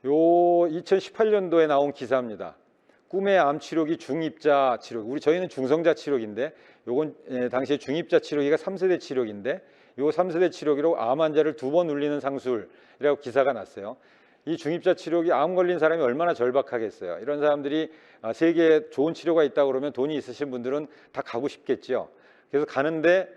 요 2018년도에 나온 기사입니다. 꿈의 암 치료기 중입자 치료기. 저희는 중성자 치료기인데, 요건 당시에 중입자 치료기가 3세대 치료기인데, 요 3세대 치료기로 암 환자를 2번 눌리는 상술이라고 기사가 났어요. 이 중입자 치료기, 암 걸린 사람이 얼마나 절박하겠어요. 이런 사람들이 세계에 좋은 치료가 있다고 그러면 돈이 있으신 분들은 다 가고 싶겠죠. 그래서 가는데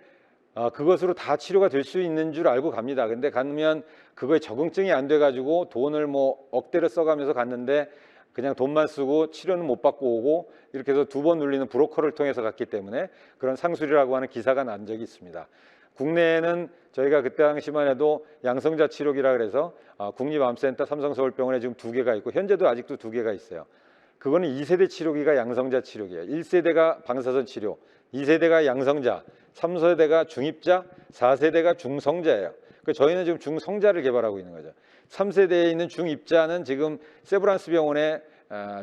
그것으로 다 치료가 될 수 있는 줄 알고 갑니다. 근데 가면 그거에 적응증이 안 돼가지고 돈을 뭐 억대로 써가면서 갔는데 그냥 돈만 쓰고 치료는 못 받고 오고, 이렇게 해서 2번 눌리는 브로커를 통해서 갔기 때문에 그런 상술이라고 하는 기사가 난 적이 있습니다. 국내에는 저희가 그때 당시만 해도 양성자 치료기라 그래서 국립암센터 삼성서울병원에 지금 2개가 있고, 현재도 아직도 2개가 있어요. 그거는 2세대 치료기가 양성자 치료기예요. 1세대가 방사선 치료, 2세대가 양성자, 3세대가 중입자, 4세대가 중성자예요. 저희는 지금 중성자를 개발하고 있는 거죠. 3세대에 있는 중입자는 지금 세브란스 병원에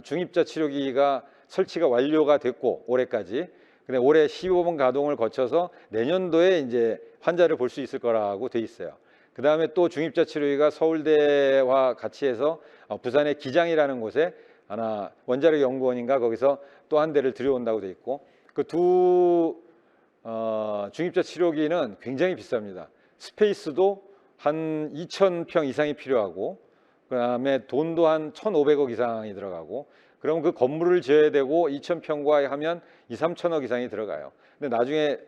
중입자 치료기가 설치가 완료가 됐고, 올해까지. 근데 올해 15번 가동을 거쳐서 내년도에 이제 환자를 볼 수 있을 거라고 돼 있어요. 그 다음에 또 중입자 치료기가 서울대와 같이 해서 부산의 기장이라는 곳에 하나 원자력 연구원인가 거기서 또 한 대를 들여온다고 돼 있고, 그 두 중입자 치료기는 굉장히 비쌉니다. 스페이스도 한 2,000평 이상이 필요하고, 그 다음에 돈도 한 1,500억 이상이 들어가고, 그럼 그 건물을 지어야 되고 2,000평과 하면 2, 3천억 이상이 들어가요. 근데 나중에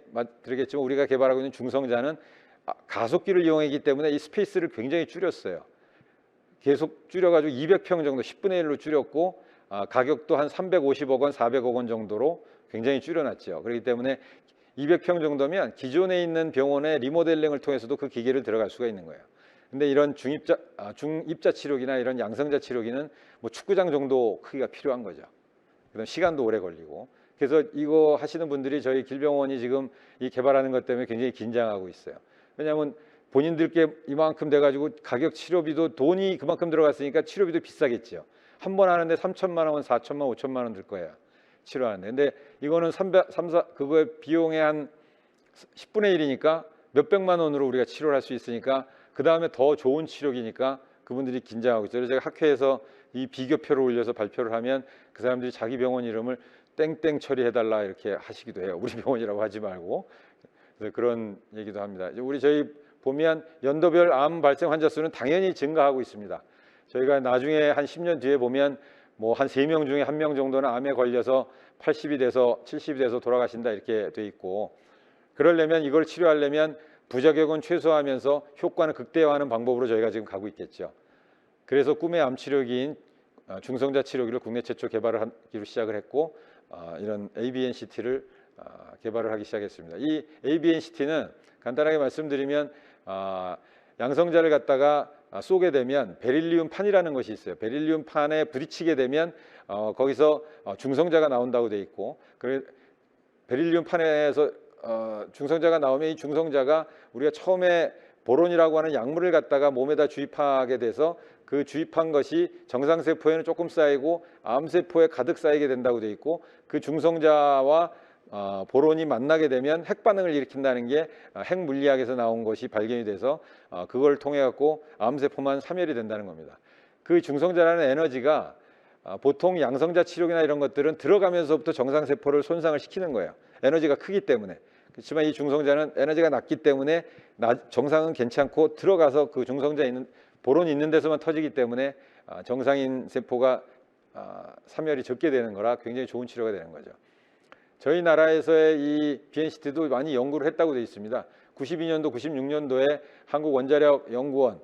들으겠지만 우리가 개발하고 있는 중성자는 가속기를 이용하기 때문에 이 스페이스를 굉장히 줄였어요. 계속 줄여가지고 200평 정도, 10분의 1로 줄였고, 가격도 한 350억 원, 400억 원 정도로 굉장히 줄여놨죠. 그렇기 때문에 200평 정도면 기존에 있는 병원의 리모델링을 통해서도 그 기계를 들어갈 수가 있는 거예요. 근데 이런 중입자 치료기나 이런 양성자 치료기는 뭐 축구장 정도 크기가 필요한 거죠. 그다음 시간도 오래 걸리고. 그래서 이거 하시는 분들이 저희 길병원이 지금 이 개발하는 것 때문에 굉장히 긴장하고 있어요. 왜냐하면 본인들께 이만큼 돼가지고 가격 치료비도 돈이 그만큼 들어갔으니까 치료비도 비싸겠죠. 한 번 하는데 3천만 원, 4천만 원, 5천만 원 들 거예요. 치료하는데. 근데 이거는 그거의 비용의 한 10분의 1이니까 몇백만 원으로 우리가 치료를 할 수 있으니까, 그 다음에 더 좋은 치료기니까 그분들이 긴장하고 있어요. 그래서 제가 학회에서 이 비교표를 올려서 발표를 하면 그 사람들이 자기 병원 이름을 땡땡 처리해달라 이렇게 하시기도 해요. 우리 병원이라고 하지 말고. 그래서 그런 얘기도 합니다. 저희 보면 연도별 암 발생 환자 수는 당연히 증가하고 있습니다. 저희가 나중에 한 10년 뒤에 보면 뭐 한 3명 중에 1명 정도는 암에 걸려서 80이 돼서 70이 돼서 돌아가신다 이렇게 돼 있고, 그러려면 이걸 치료하려면 부작용은 최소화하면서 효과는 극대화하는 방법으로 저희가 지금 가고 있겠죠. 그래서 꿈의 암 치료기인 중성자 치료기를 국내 최초 개발을 하기로 시작을 했고, 이런 ABNCT를 개발을 하기 시작했습니다. 이 ABNCT는 간단하게 말씀드리면 양성자를 갖다가 쏘게 되면 베릴리움 판이라는 것이 있어요. 베릴리움 판에 부딪히게 되면 거기서 중성자가 나온다고 돼 있고, 베릴리움 판에서 중성자가 나오면 이 중성자가 우리가 처음에 보론이라고 하는 약물을 갖다가 몸에다 주입하게 돼서 그 주입한 것이 정상세포에는 조금 쌓이고 암세포에 가득 쌓이게 된다고 돼 있고, 그 중성자와 보론이 만나게 되면 핵반응을 일으킨다는 게 핵물리학에서 나온 것이 발견이 돼서 그걸 통해 갖고 암세포만 사멸이 된다는 겁니다. 그 중성자라는 에너지가 보통 양성자 치료기나 이런 것들은 들어가면서부터 정상세포를 손상을 시키는 거예요. 에너지가 크기 때문에. 그렇지만 이 중성자는 에너지가 낮기 때문에 정상은 괜찮고 들어가서 그 중성자 있는 보론이 있는 데서만 터지기 때문에 정상인 세포가 사멸이 적게 되는 거라 굉장히 좋은 치료가 되는 거죠. 저희 나라에서의 이 BNCT도 많이 연구를 했다고 되어 있습니다. 92년도, 96년도에 한국원자력연구원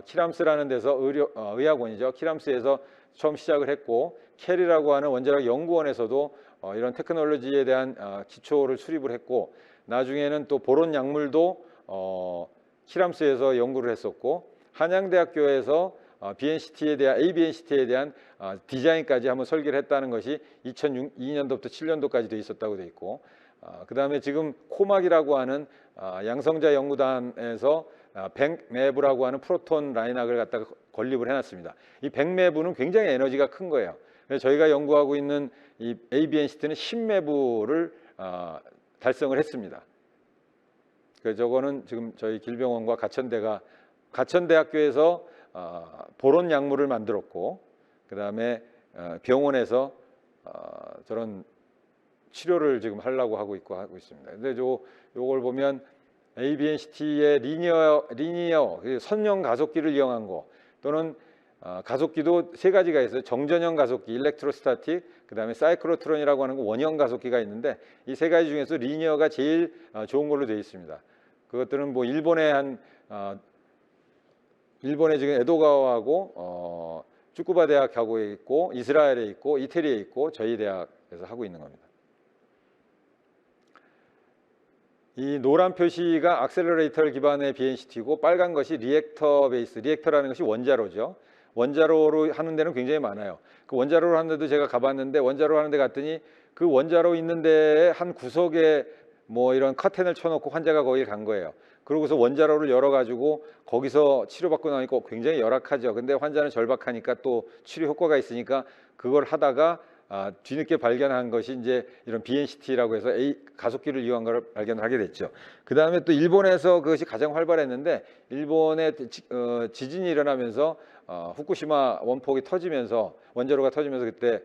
키람스라는 데서 의학원이죠. 키람스에서 처음 시작을 했고, 캐리라고 하는 원자력 연구원에서도 이런 테크놀로지에 대한 기초를 수립을 했고, 나중에는 또 보론 약물도 키람스에서 연구를 했었고, 한양대학교에서 BNCT에 대한 ABNCT에 대한 디자인까지 한번 설계를 했다는 것이 2002년도부터 7년도까지 돼 있었다고 돼 있고, 그 다음에 지금 코막이라고 하는 양성자 연구단에서 백매부라고 하는 프로톤 라인학을 갖다가 건립을 해놨습니다. 이 백매부는 굉장히 에너지가 큰 거예요. 그래서 저희가 연구하고 있는 이 ABNCT는 10매부를 달성을 했습니다. 그래서 저거는 지금 저희 길병원과 가천대학교에서 보론 약물을 만들었고, 그 다음에 병원에서 저런 치료를 지금 하려고 하고 있습니다. 근데 요걸 보면 ABNCT의 리니어 선형 가속기를 이용한 거, 또는 가속기도 세 가지가 있어요. 정전형 가속기, 일렉트로스타틱, 그 다음에 사이클로트론이라고 하는 거 원형 가속기가 있는데, 이 세 가지 중에서 리니어가 제일 좋은 걸로 되어 있습니다. 그것들은 뭐 일본의 지금 에도가와하고 쭈쿠바 대학하고 있고, 이스라엘에 있고, 이태리에 있고, 저희 대학에서 하고 있는 겁니다. 이 노란 표시가 액셀러레이터 기반의 BNCT고, 빨간 것이 리액터 베이스, 리액터라는 것이 원자로죠. 원자로로 하는 데는 굉장히 많아요. 그 원자로로 하는 데도 제가 가봤는데, 원자로로 하는 데 갔더니 그 원자로 있는 데에 한 구석에 뭐 이런 커튼을 쳐놓고 환자가 거기 간 거예요. 그러고서 원자로를 열어가지고 거기서 치료받고 나니까 굉장히 열악하죠. 근데 환자는 절박하니까 또 치료 효과가 있으니까 그걸 하다가 뒤늦게 발견한 것이 이제 이런 BNCT라고 해서 가속기를 이용한 걸 발견을 하게 됐죠. 그 다음에 또 일본에서 그것이 가장 활발했는데, 일본에 지진이 일어나면서 후쿠시마 원폭이 터지면서, 원자로가 터지면서 그때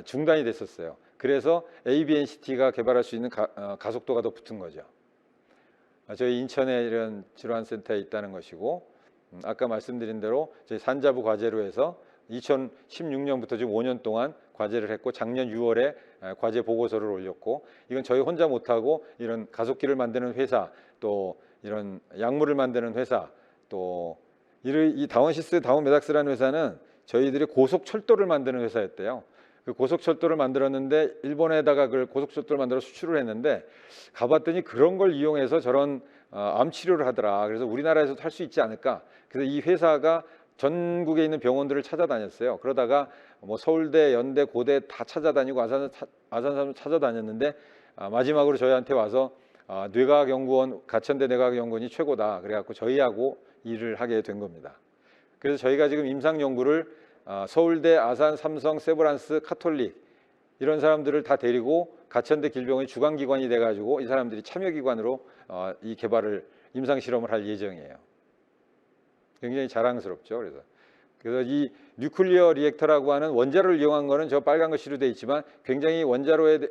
중단이 됐었어요. 그래서 ABNCT가 개발할 수 있는 가속도가 더 붙은 거죠. 저희 인천에 이런 질환센터에 있다는 것이고, 아까 말씀드린 대로 저희 산자부 과제로 해서 2016년부터 지금 5년 동안 과제를 했고, 작년 6월에 과제 보고서를 올렸고, 이건 저희 혼자 못하고 이런 가속기를 만드는 회사, 또 이런 약물을 만드는 회사, 또 이 다원시스 다원메닥스라는 회사는 저희들이 고속철도를 만드는 회사였대요. 그 고속철도를 만들었는데, 일본에다가 그걸 고속철도를 만들어 수출을 했는데, 가봤더니 그런 걸 이용해서 저런 암 치료를 하더라. 그래서 우리나라에서도 할 수 있지 않을까. 그래서 이 회사가 전국에 있는 병원들을 찾아다녔어요. 그러다가 뭐 서울대, 연대, 고대 다 찾아다니고 아산삼도 찾아다녔는데, 마지막으로 저희한테 와서 뇌과학연구원, 가천대 뇌과학연구원이 최고다. 그래갖고 저희하고 일을 하게 된 겁니다. 그래서 저희가 지금 임상 연구를 서울대, 아산, 삼성, 세브란스, 카톨릭 이런 사람들을 다 데리고 가천대 길병원이 주관기관이 돼가지고 이 사람들이 참여기관으로 이 개발을, 임상 실험을 할 예정이에요. 굉장히 자랑스럽죠. 그래서 이 뉴클리어 리액터라고 하는 원자로를 이용한 거는 저 빨간 것으로 되어 있지만, 굉장히 원자력이기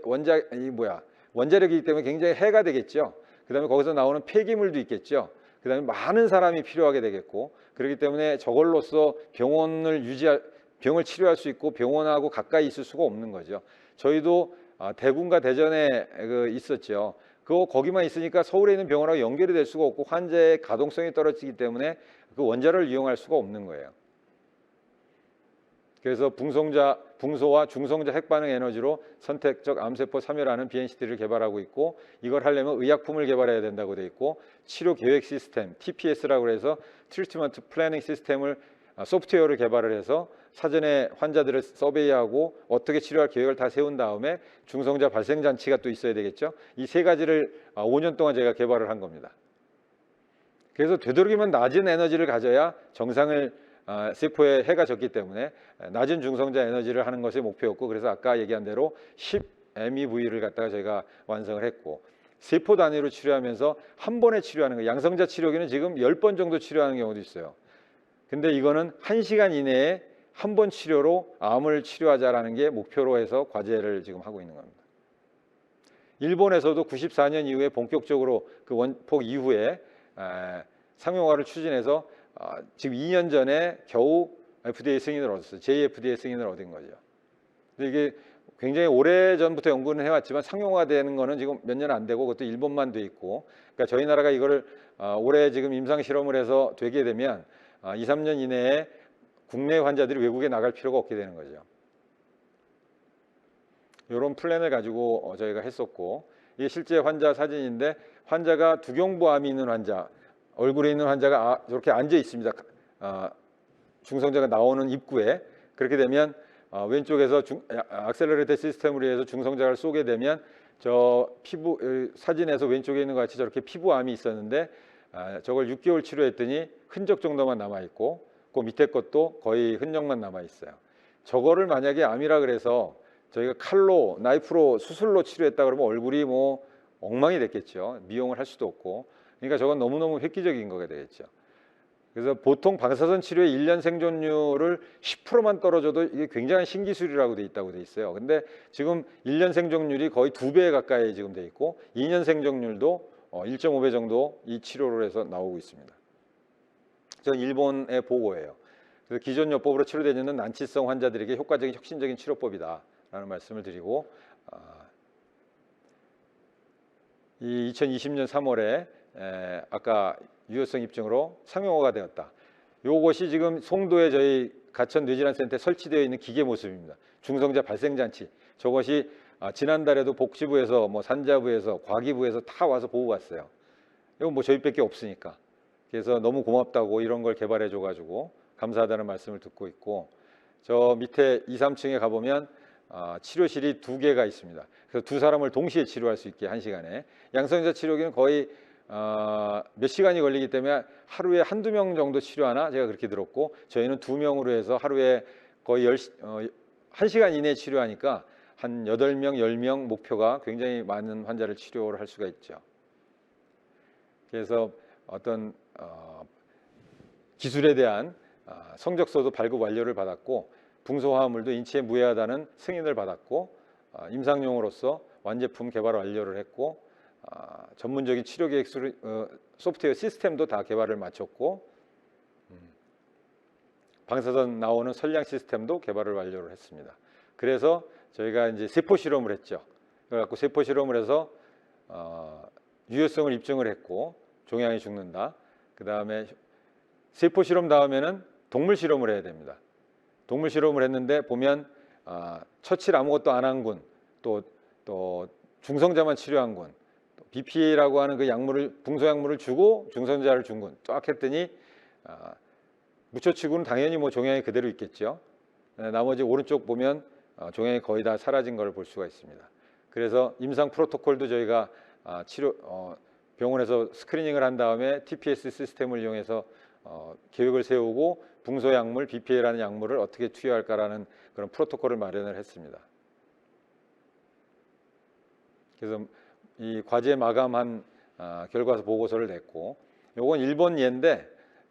때문에 굉장히 해가 되겠죠. 그다음에 거기서 나오는 폐기물도 있겠죠. 그다음에 많은 사람이 필요하게 되겠고, 그렇기 때문에 저걸로서 병을 치료할 수 있고 병원하고 가까이 있을 수가 없는 거죠. 저희도 대구인가 대전에 있었죠. 거기만 있으니까 서울에 있는 병원하고 연결이 될 수가 없고, 환자의 가동성이 떨어지기 때문에 그 원자로를 이용할 수가 없는 거예요. 그래서 붕소와 중성자 핵반응 에너지로 선택적 암세포 참여라는 BNCT를 개발하고 있고, 이걸 하려면 의약품을 개발해야 된다고 돼 있고, 치료 계획 시스템 TPS라고 해서 트리트먼트 플래닝 시스템을 소프트웨어를 개발을 해서 사전에 환자들을 서베이하고 어떻게 치료할 계획을 다 세운 다음에 중성자 발생 장치가 또 있어야 되겠죠. 이 세 가지를 5년 동안 제가 개발을 한 겁니다. 그래서 되도록이면 낮은 에너지를 가져야 정상을 세포에 해가 졌기 때문에 낮은 중성자 에너지를 하는 것이 목표였고, 그래서 아까 얘기한 대로 10MeV를 갖다가 저희가 완성을 했고, 세포 단위로 치료하면서 한 번에 치료하는 거, 양성자 치료기는 지금 10번 정도 치료하는 경우도 있어요. 근데 이거는 1시간 이내에 한 번 치료로 암을 치료하자라는 게 목표로 해서 과제를 지금 하고 있는 겁니다. 일본에서도 94년 이후에 본격적으로 그 원폭 이후에 상용화를 추진해서 지금 2년 전에 겨우 FDA 승인을 얻었어요. JFDA 승인을 얻은 거죠. 근데 이게 굉장히 오래전부터 연구는 해왔지만 상용화되는 거는 지금 몇 년 안 되고, 그것도 일본만 돼 있고, 그러니까 저희 나라가 이거를 올해 지금 임상 실험을 해서 되게 되면 2, 3년 이내에 국내 환자들이 외국에 나갈 필요가 없게 되는 거죠. 이런 플랜을 가지고 저희가 했었고, 이게 실제 환자 사진인데, 환자가 두경부암이 있는 환자, 얼굴에 있는 환자가 이렇게 앉아 있습니다. 중성자가 나오는 입구에. 그렇게 되면 왼쪽에서 액셀러레이터 시스템으로 해서 중성자를 쏘게 되면 저 피부 사진에서 왼쪽에 있는 것 같이 저렇게 피부암이 있었는데, 저걸 6개월 치료했더니 흔적 정도만 남아있고 그 밑에 것도 거의 흔적만 남아있어요. 저거를 만약에 암이라 그래서 저희가 칼로 나이프로 수술로 치료했다 그러면 얼굴이 뭐 엉망이 됐겠죠. 미용을 할 수도 없고. 그러니까 저건 너무너무 획기적인 거가 되겠죠. 그래서 보통 방사선 치료의 1년 생존율을 10%만 떨어져도 이게 굉장한 신기술이라고 돼 있다고 돼 있어요. 근데 지금 1년 생존율이 거의 2배 가까이 지금 돼 있고 2년 생존율도 1.5배 정도 이 치료를 해서 나오고 있습니다. 전 일본의 보고예요. 그래서 기존 요법으로 치료되는 난치성 환자들에게 효과적인 혁신적인 치료법이다라는 말씀을 드리고 이 2020년 3월에 아까 유효성 입증으로 상용화가 되었다. 요것이 지금 송도에 저희 가천 뇌질환센터에 설치되어 있는 기계 모습입니다. 중성자 발생장치. 저것이 지난달에도 복지부에서 뭐 산자부에서 과기부에서 다 와서 보고 갔어요. 이건 뭐 저희밖에 없으니까. 그래서 너무 고맙다고 이런 걸 개발해 줘가지고 감사하다는 말씀을 듣고 있고 저 밑에 2, 3층에 가보면 치료실이 2개가 있습니다. 그래서 2사람을 동시에 치료할 수 있게 1시간에 양성자 치료기는 거의 몇 시간이 걸리기 때문에 하루에 한두 명 정도 치료하나 제가 그렇게 들었고 저희는 2명으로 해서 하루에 거의 1시간 이내에 치료하니까 한 8명, 10명 목표가 굉장히 많은 환자를 치료를 할 수가 있죠. 그래서 어떤 기술에 대한 성적서도 발급 완료를 받았고 붕소화합물도 인체에 무해하다는 승인을 받았고 임상용으로서 완제품 개발 완료를 했고 전문적인 치료 계획 소프트웨어 시스템도 다 개발을 마쳤고 방사선 나오는 선량 시스템도 개발을 완료를 했습니다. 그래서 저희가 이제 세포 실험을 했죠. 그래갖고 세포 실험을 해서 유효성을 입증을 했고 종양이 죽는다. 그 다음에 세포 실험 다음에는 동물 실험을 해야 됩니다. 동물 실험을 했는데 보면 처치를 아무것도 안 한 군, 또 중성자만 치료한 군, BPA라고 하는 그 약물을 붕소약물을 주고 중성자를 준 군 쫙 했더니 묻혀치고는 당연히 뭐 종양이 그대로 있겠죠. 나머지 오른쪽 보면 종양이 거의 다 사라진 걸 볼 수가 있습니다. 그래서 임상 프로토콜도 저희가 병원에서 스크리닝을 한 다음에 TPS 시스템을 이용해서 계획을 세우고 붕소약물 BPA라는 약물을 어떻게 투여할까라는 그런 프로토콜을 마련을 했습니다. 그래서 이 과제 마감한 결과서 보고서를 냈고 요건 일본 예인데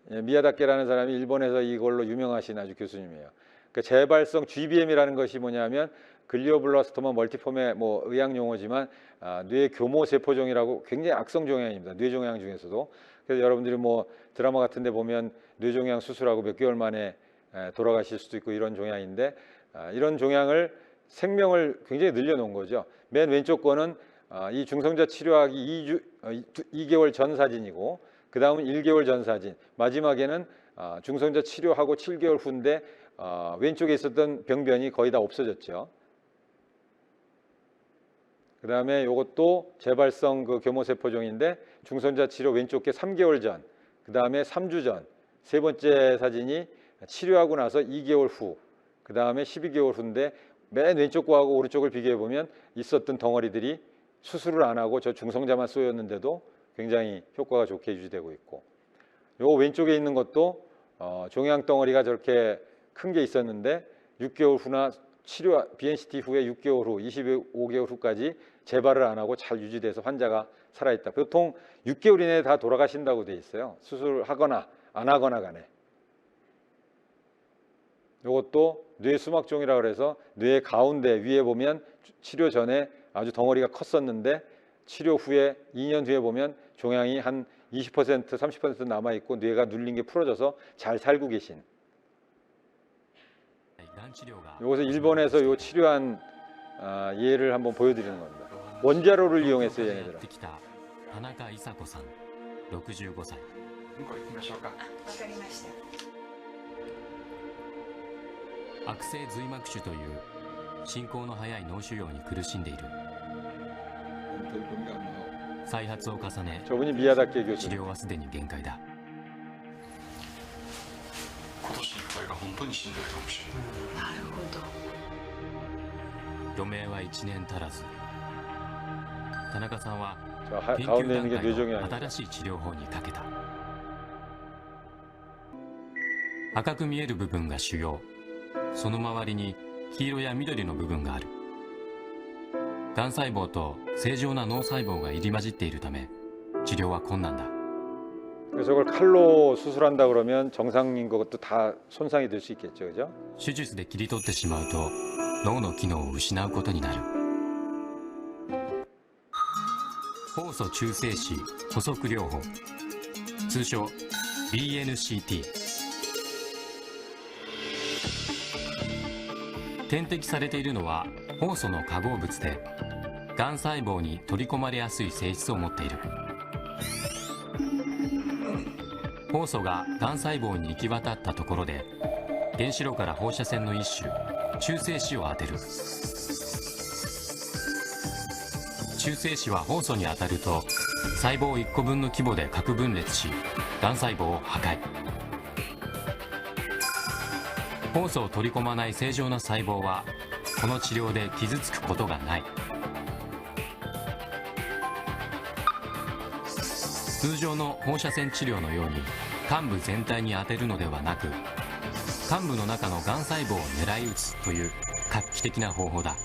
미야다케라는 사람이 일본에서 이걸로 유명하신 아주 교수님이에요. 그 재발성 GBM이라는 것이 뭐냐면 글리오블라스토마 멀티폼의 뭐 의학 용어지만 뇌 교모 세포종이라고 굉장히 악성 종양입니다. 뇌종양 중에서도. 그래서 여러분들이 뭐 드라마 같은 데 보면 뇌종양 수술하고 몇 개월 만에 돌아가실 수도 있고 이런 종양인데 이런 종양을 생명을 굉장히 늘려놓은 거죠. 맨 왼쪽 거는 이 중성자 치료하기 2개월 전 사진이고 그 다음은 1개월 전 사진, 마지막에는 중성자 치료하고 7개월 후인데 왼쪽에 있었던 병변이 거의 다 없어졌죠. 그 다음에 이것도 재발성 그 교모세포종인데 중성자 치료 왼쪽 게 3개월 전, 그 다음에 3주 전, 세 번째 사진이 치료하고 나서 2개월 후, 그 다음에 12개월 후인데 맨 왼쪽 거하고 오른쪽을 비교해 보면 있었던 덩어리들이 수술을 안 하고 저 중성자만 쏘였는데도 굉장히 효과가 좋게 유지되고 있고 요 왼쪽에 있는 것도 종양 덩어리가 저렇게 큰 게 있었는데 6개월 후나 치료 BNCT 후에 6개월 후, 25개월 후까지 재발을 안 하고 잘 유지돼서 환자가 살아있다. 보통 6개월 이내에 다 돌아가신다고 돼 있어요. 수술하거나 안 하거나 간에. 이것도 뇌 수막종이라고 그래서 뇌 가운데 위에 보면 치료 전에 아주 덩어리가 컸었는데 치료 후에 2년 뒤에 보면 종양이 한 20%, 30% 남아있고 뇌가 눌린 게 풀어져서 잘 살고 계신. 이것은 일본에서 요 치료한 예를 한번 보여드리는 겁니다. 원자로를 이용했어요, 얘네들은. 田中伊佐子さん65歳向こう行きましょうか。わかりました。悪性髄膜腫という進行の早い脳腫瘍に苦しんでいる。再発を重ね 저분이 미야다케 治 교수님. 療はすでに限界だ。今年いっぱいが本当にしんどいかもしれない。なるほど。余命は1年足らず。田中さんは研 가운데 究 있는 段 게 階 뇌종양입니다. の新しい治療法に長けた。赤く見える部分が腫瘍、その周りに黄色や緑の部分がある。がん細胞と正常な脳細胞が入り混じっているため治療は困難だ。 그래서 저걸 칼로 수술한다 그러면 정상인 것도 다 손상이 될 수 있겠죠, 그죠? 手術で切り取ってしまうと脳の機能を失うことになる。酵素中性子補足療法、通称 BNCT。 点滴されているのは酵素の化合物で、がん細胞に取り込まれやすい性質を持っている。酵素ががん細胞に行き渡ったところで、原子炉から放射線の一種中性子を当てる。中性子は酵素に当たると細胞1個分の規模で核分裂し、がん細胞を破壊。酵素を取り込まない正常な細胞はこの治療で傷つくことがない。通常の放射線治療のように患部全体に当てるのではなく、患部の中のがん細胞を狙い撃つという画期的な方法だ。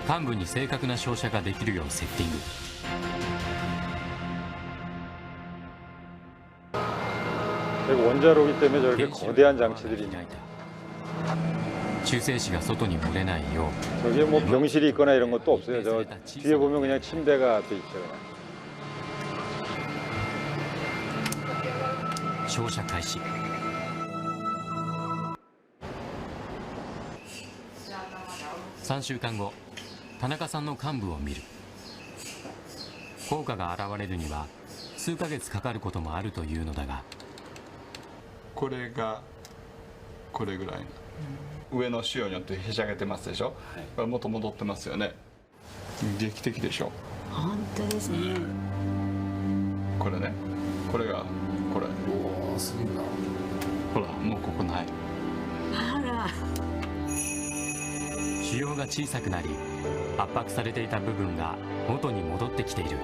患部に正確な照射ができるようセッティング。 원자로기 때문에 저렇게 電子を 거대한 장치들이 開 있는 いた。中性子が外に漏れないよ 저기에 뭐 병실이 있거나 이런 것도 없어요. 저 뒤에 보면 그냥 침대가 돼 있죠. 그냥. う照射開始。3週間後、田中さんの患部を見る。効果が現れるには数ヶ月かかることもあるというのだが、 これがこれぐらい、上の腫瘍によってへしゃげてますでしょ、これ元戻ってますよね。劇的でしょ。本当ですね。これね、これがこれ、おお、すごいな。ほらもうここない。あら。 腫瘍が小さくなり、圧迫されていた部分が元に戻ってきている。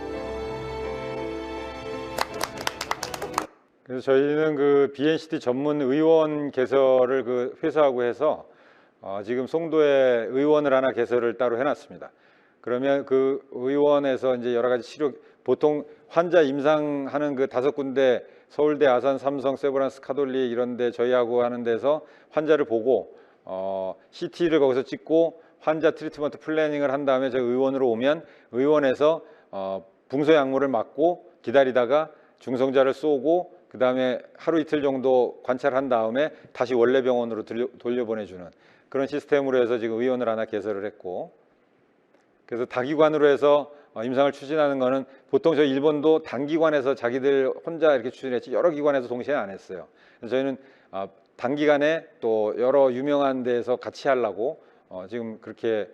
그래서 저희는 그 BNCT 전문 의원 개설을 그 회사하고 해서 지금 송도에 의원을 하나 개설을 따로 해놨습니다. 그러면 그 의원에서 이제 여러 가지 치료, 보통 환자 임상하는 그 5군데 서울대, 아산, 삼성, 세브란스, 카톨릭 이런데 저희하고 하는 데서 환자를 보고 CT를 거기서 찍고 환자 트리트먼트 플래닝을 한 다음에 저희 의원으로 오면 의원에서 붕소 약물을 맞고 기다리다가 중성자를 쏘고 그 다음에 하루 이틀 정도 관찰한 다음에 다시 원래 병원으로 돌려보내주는 그런 시스템으로 해서 지금 의원을 하나 개설을 했고, 그래서 다기관으로 해서 임상을 추진하는 거는 보통 저희 일본도 단기관에서 자기들 혼자 이렇게 추진했지 여러 기관에서 동시에 안 했어요. 그래서 저희는 단기간에 또 여러 유명한 데에서 같이 하려고 지금 그렇게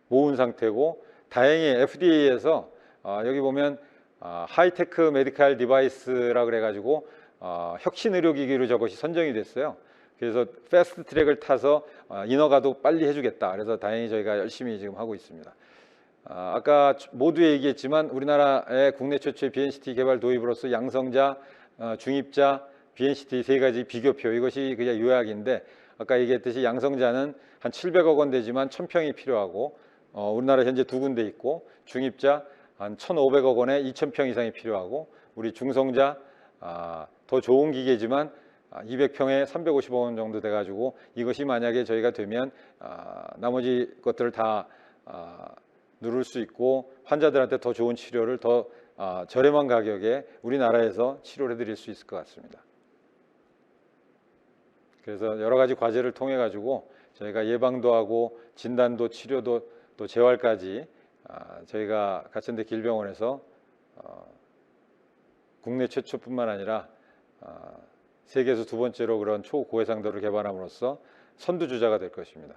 모은 상태고, 다행히 FDA에서 여기 보면 하이테크 메디칼 디바이스라 그래가지고 혁신 의료기기로 저것이 선정이 됐어요. 그래서 패스트 트랙을 타서 인허가도 빨리 해주겠다. 그래서 다행히 저희가 열심히 지금 하고 있습니다. 아까 모두 얘기했지만 우리나라의 국내 최초의 BNCT 개발 도입으로서 양성자, 중입자, BNCT 세 가지 비교표, 이것이 그냥 요약인데, 아까 얘기했듯이 양성자는 한 700억 원 되지만 1000평이 필요하고 우리나라 현재 2군데 있고, 중입자 한 1,500억 원에 2,000평 이상이 필요하고, 우리 중성자 더 좋은 기계지만 200평에 350억 원 정도 돼가지고, 이것이 만약에 저희가 되면 나머지 것들을 다 누를 수 있고 환자들한테 더 좋은 치료를 더 저렴한 가격에 우리나라에서 치료를 해드릴 수 있을 것 같습니다. 그래서 여러 가지 과제를 통해 가지고 저희가 예방도 하고 진단도 치료도 또 재활까지 저희가 가천대 길병원에서 국내 최초뿐만 아니라 세계에서 2번째로 그런 초고해상도를 개발함으로써 선두주자가 될 것입니다.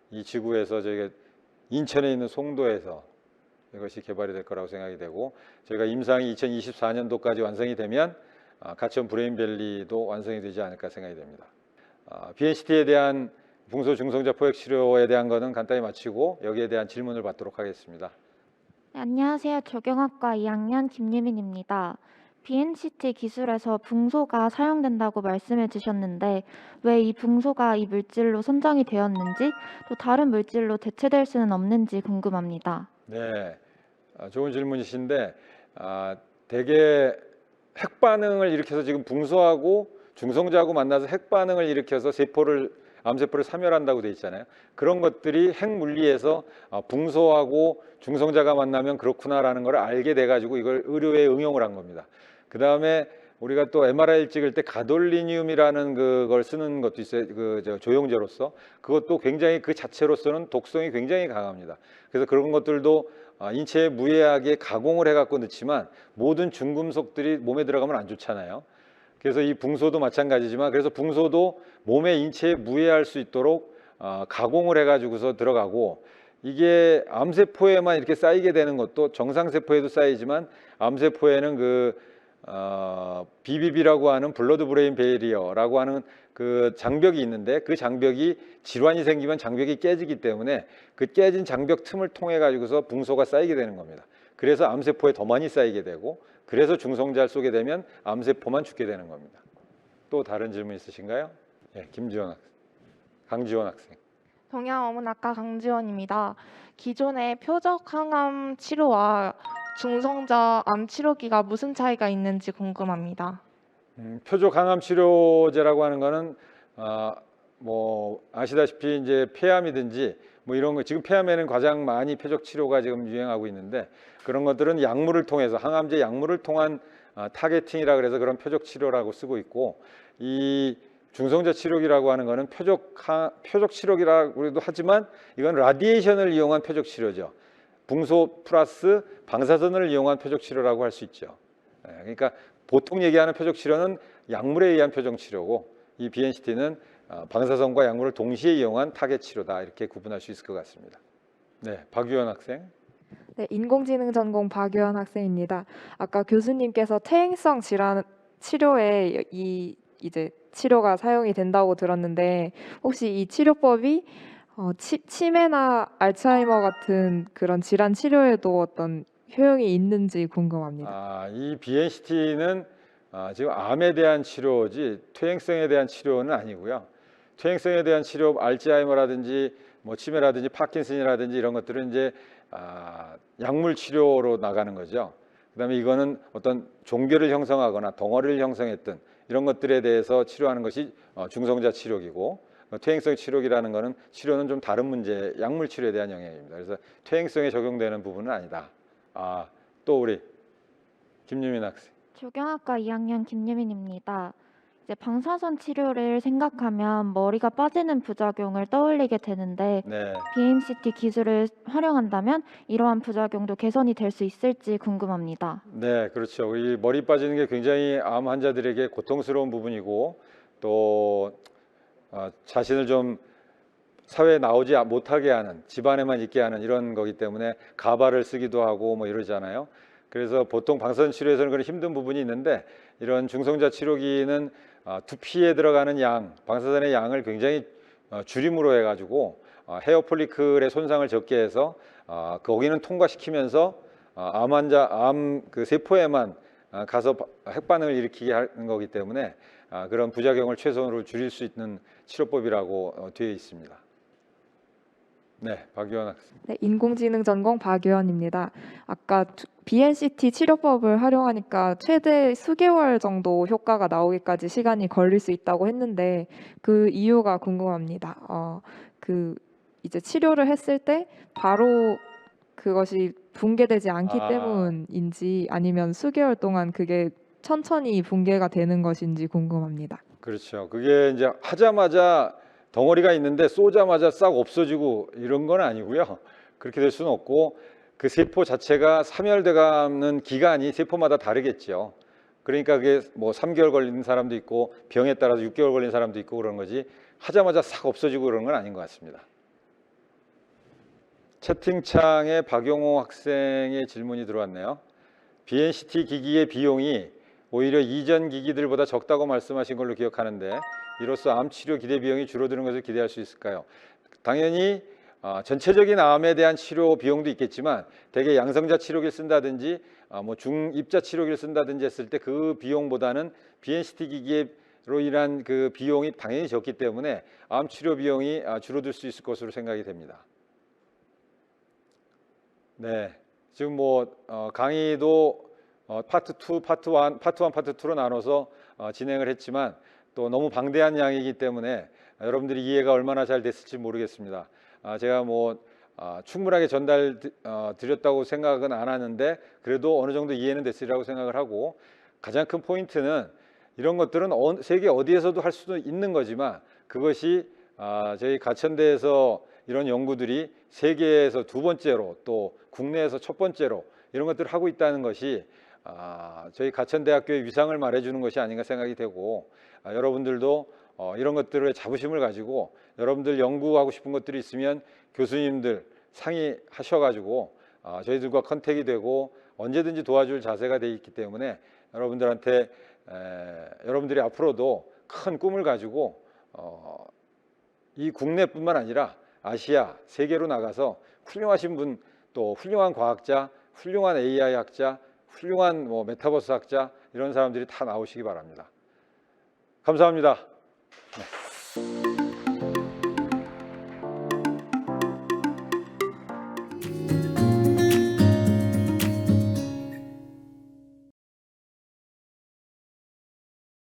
이 지구에서 저희가 인천에 있는 송도에서 이것이 개발이 될 거라고 생각이 되고, 저희가 임상이 2024년도까지 완성이 되면 가천 브레인밸리도 완성이 되지 않을까 생각이 됩니다. BNCT에 대한 붕소 중성자 포획 치료에 대한 것은 간단히 마치고 여기에 대한 질문을 받도록 하겠습니다. 네, 안녕하세요. 조경학과 2학년 김유민입니다. BNCT 기술에서 붕소가 사용된다고 말씀해 주셨는데 왜 이 붕소가 이 물질로 선정이 되었는지 또 다른 물질로 대체될 수는 없는지 궁금합니다. 네, 좋은 질문이신데 대개 핵 반응을 일으켜서 지금 붕소하고 중성자하고 만나서 핵 반응을 일으켜서 암세포를 사멸한다고 돼 있잖아요. 그런 것들이 핵 물리에서 붕소하고 중성자가 만나면 그렇구나라는 걸 알게 돼 가지고 이걸 의료에 응용을 한 겁니다. 그 다음에 우리가 또 MRI를 찍을 때 가돌리늄이라는 그걸 쓰는 것도 있어요. 조영제로서 그것도 굉장히 그 자체로서는 독성이 굉장히 강합니다. 그래서 그런 것들도 인체에 무해하게 가공을 해갖고 넣지만 모든 중금속들이 몸에 들어가면 안 좋잖아요. 그래서 이 붕소도 마찬가지지만 그래서 붕소도 몸의 인체에 무해할 수 있도록 가공을 해가지고서 들어가고 이게 암세포에만 이렇게 쌓이게 되는 것도 정상세포에도 쌓이지만 암세포에는 BBB라고 하는 블러드 브레인 베리어라고 하는 그 장벽이 있는데 그 장벽이 질환이 생기면 장벽이 깨지기 때문에 그 깨진 장벽 틈을 통해 가지고서 붕소가 쌓이게 되는 겁니다. 그래서 암세포에 더 많이 쌓이게 되고 그래서 중성자를 쏘게 되면 암세포만 죽게 되는 겁니다. 또 다른 질문 있으신가요? 예, 강지원 학생. 동양어문학과 강지원입니다. 기존의 표적 항암 치료와 중성자 암 치료기가 무슨 차이가 있는지 궁금합니다. 표적 항암 치료제라고 하는 거는 뭐 아시다시피 이제 폐암이든지 뭐 이런 거 지금 폐암에는 가장 많이 표적 치료가 지금 유행하고 있는데 그런 것들은 약물을 통해서 항암제 약물을 통한 타겟팅이라 그래서 그런 표적 치료라고 쓰고 있고 이 중성자 치료기라고 하는 거는 표적 치료기라고도 하지만 이건 라디에이션을 이용한 표적 치료죠. 붕소 플러스 방사선을 이용한 표적 치료라고 할 수 있죠. 그러니까 보통 얘기하는 표적 치료는 약물에 의한 표적 치료고 이 BNCT는 방사선과 약물을 동시에 이용한 타겟 치료다 이렇게 구분할 수 있을 것 같습니다. 네, 박유현 학생. 네, 인공지능 전공 박유현 학생입니다. 아까 교수님께서 퇴행성 질환 치료에 이제 치료가 사용이 된다고 들었는데 혹시 이 치료법이 치매나 알츠하이머 같은 그런 질환 치료에도 어떤 효용이 있는지 궁금합니다. 이 BNCT는 지금 암에 대한 치료지 퇴행성에 대한 치료는 아니고요. 퇴행성에 대한 치료, 알츠하이머라든지 뭐 치매라든지 파킨슨이라든지 이런 것들은 이제 약물 치료로 나가는 거죠. 그다음에 이거는 어떤 종괴를 형성하거나 덩어리를 형성했던 이런 것들에 대해서 치료하는 것이 중성자 치료기고 퇴행성 치료기라는 거는 치료는 좀 다른 문제, 약물 치료에 대한 영역입니다. 그래서 퇴행성에 적용되는 부분은 아니다. 또 우리 김유민 학생. 조경학과 2학년 김유민입니다. 이제 방사선 치료를 생각하면 머리가 빠지는 부작용을 떠올리게 되는데 네. BNCT 기술을 활용한다면 이러한 부작용도 개선이 될 수 있을지 궁금합니다. 네, 그렇죠. 이 머리 빠지는 게 굉장히 암 환자들에게 고통스러운 부분이고 또 자신을 좀 사회에 나오지 못하게 하는 집안에만 있게 하는 이런 거기 때문에 가발을 쓰기도 하고 뭐 이러잖아요. 그래서 보통 방사선 치료에서는 그런 힘든 부분이 있는데 이런 중성자 치료기는 두피에 들어가는 방사선의 양을 굉장히 줄임으로 해가지고 헤어 폴리클의 손상을 적게 해서 거기는 통과시키면서 암 그 세포에만 가서 핵반응을 일으키게 하는 거기 때문에 그런 부작용을 최소한으로 줄일 수 있는 치료법이라고 되어 있습니다. 네, 박유현 학생. 네, 인공지능 전공 박유현입니다. 아까 BNCT 치료법을 활용하니까 최대 수개월 정도 효과가 나오기까지 시간이 걸릴 수 있다고 했는데 그 이유가 궁금합니다. 이제 치료를 했을 때 바로 그것이 붕괴되지 않기 때문인지 아니면 수개월 동안 그게 천천히 붕괴가 되는 것인지 궁금합니다. 그렇죠. 그게 이제 하자마자 덩어리가 있는데 쏘자마자 싹 없어지고 이런 건 아니고요. 그렇게 될 수는 없고 그 세포 자체가 사멸돼가는 기간이 세포마다 다르겠죠. 그러니까 그게 뭐 3개월 걸리는 사람도 있고 병에 따라서 6개월 걸리는 사람도 있고 그런 거지 하자마자 싹 없어지고 그런 건 아닌 것 같습니다. 채팅창에 박용호 학생의 질문이 들어왔네요. BNCT 기기의 비용이 오히려 이전 기기들보다 적다고 말씀하신 걸로 기억하는데 이로써 암 치료 기대 비용이 줄어드는 것을 기대할 수 있을까요? 당연히 전체적인 암에 대한 치료 비용도 있겠지만 대개 양성자 치료기를 쓴다든지 뭐 중입자 치료기를 쓴다든지 했을 때 그 비용보다는 BNCT 기기로 인한 그 비용이 당연히 적기 때문에 암 치료 비용이 줄어들 수 있을 것으로 생각이 됩니다. 네, 지금 뭐 강의도 파트 2, 파트 1, 파트 2로 나눠서 진행을 했지만 또 너무 방대한 양이기 때문에 여러분들이 이해가 얼마나 잘 됐을지 모르겠습니다. 제가 뭐 충분하게 전달 드렸다고 생각은 안 하는데 그래도 어느 정도 이해는 됐으리라고 생각을 하고, 가장 큰 포인트는 이런 것들은 세계 어디에서도 할 수도 있는 거지만 그것이 저희 가천대에서 이런 연구들이 세계에서 두 번째로 또 국내에서 첫 번째로 이런 것들을 하고 있다는 것이 저희 가천대학교의 위상을 말해주는 것이 아닌가 생각이 되고, 여러분들도 이런 것들의 자부심을 가지고 여러분들 연구하고 싶은 것들이 있으면 교수님들 상의하셔가지고 저희들과 컨택이 되고 언제든지 도와줄 자세가 되어 있기 때문에 여러분들한테 여러분들이 앞으로도 큰 꿈을 가지고 이 국내뿐만 아니라 아시아, 세계로 나가서 훌륭하신 분, 또 훌륭한 과학자, 훌륭한 AI 학자, 훌륭한 뭐 메타버스 학자, 이런 사람들이 다 나오시기 바랍니다. 감사합니다. 네.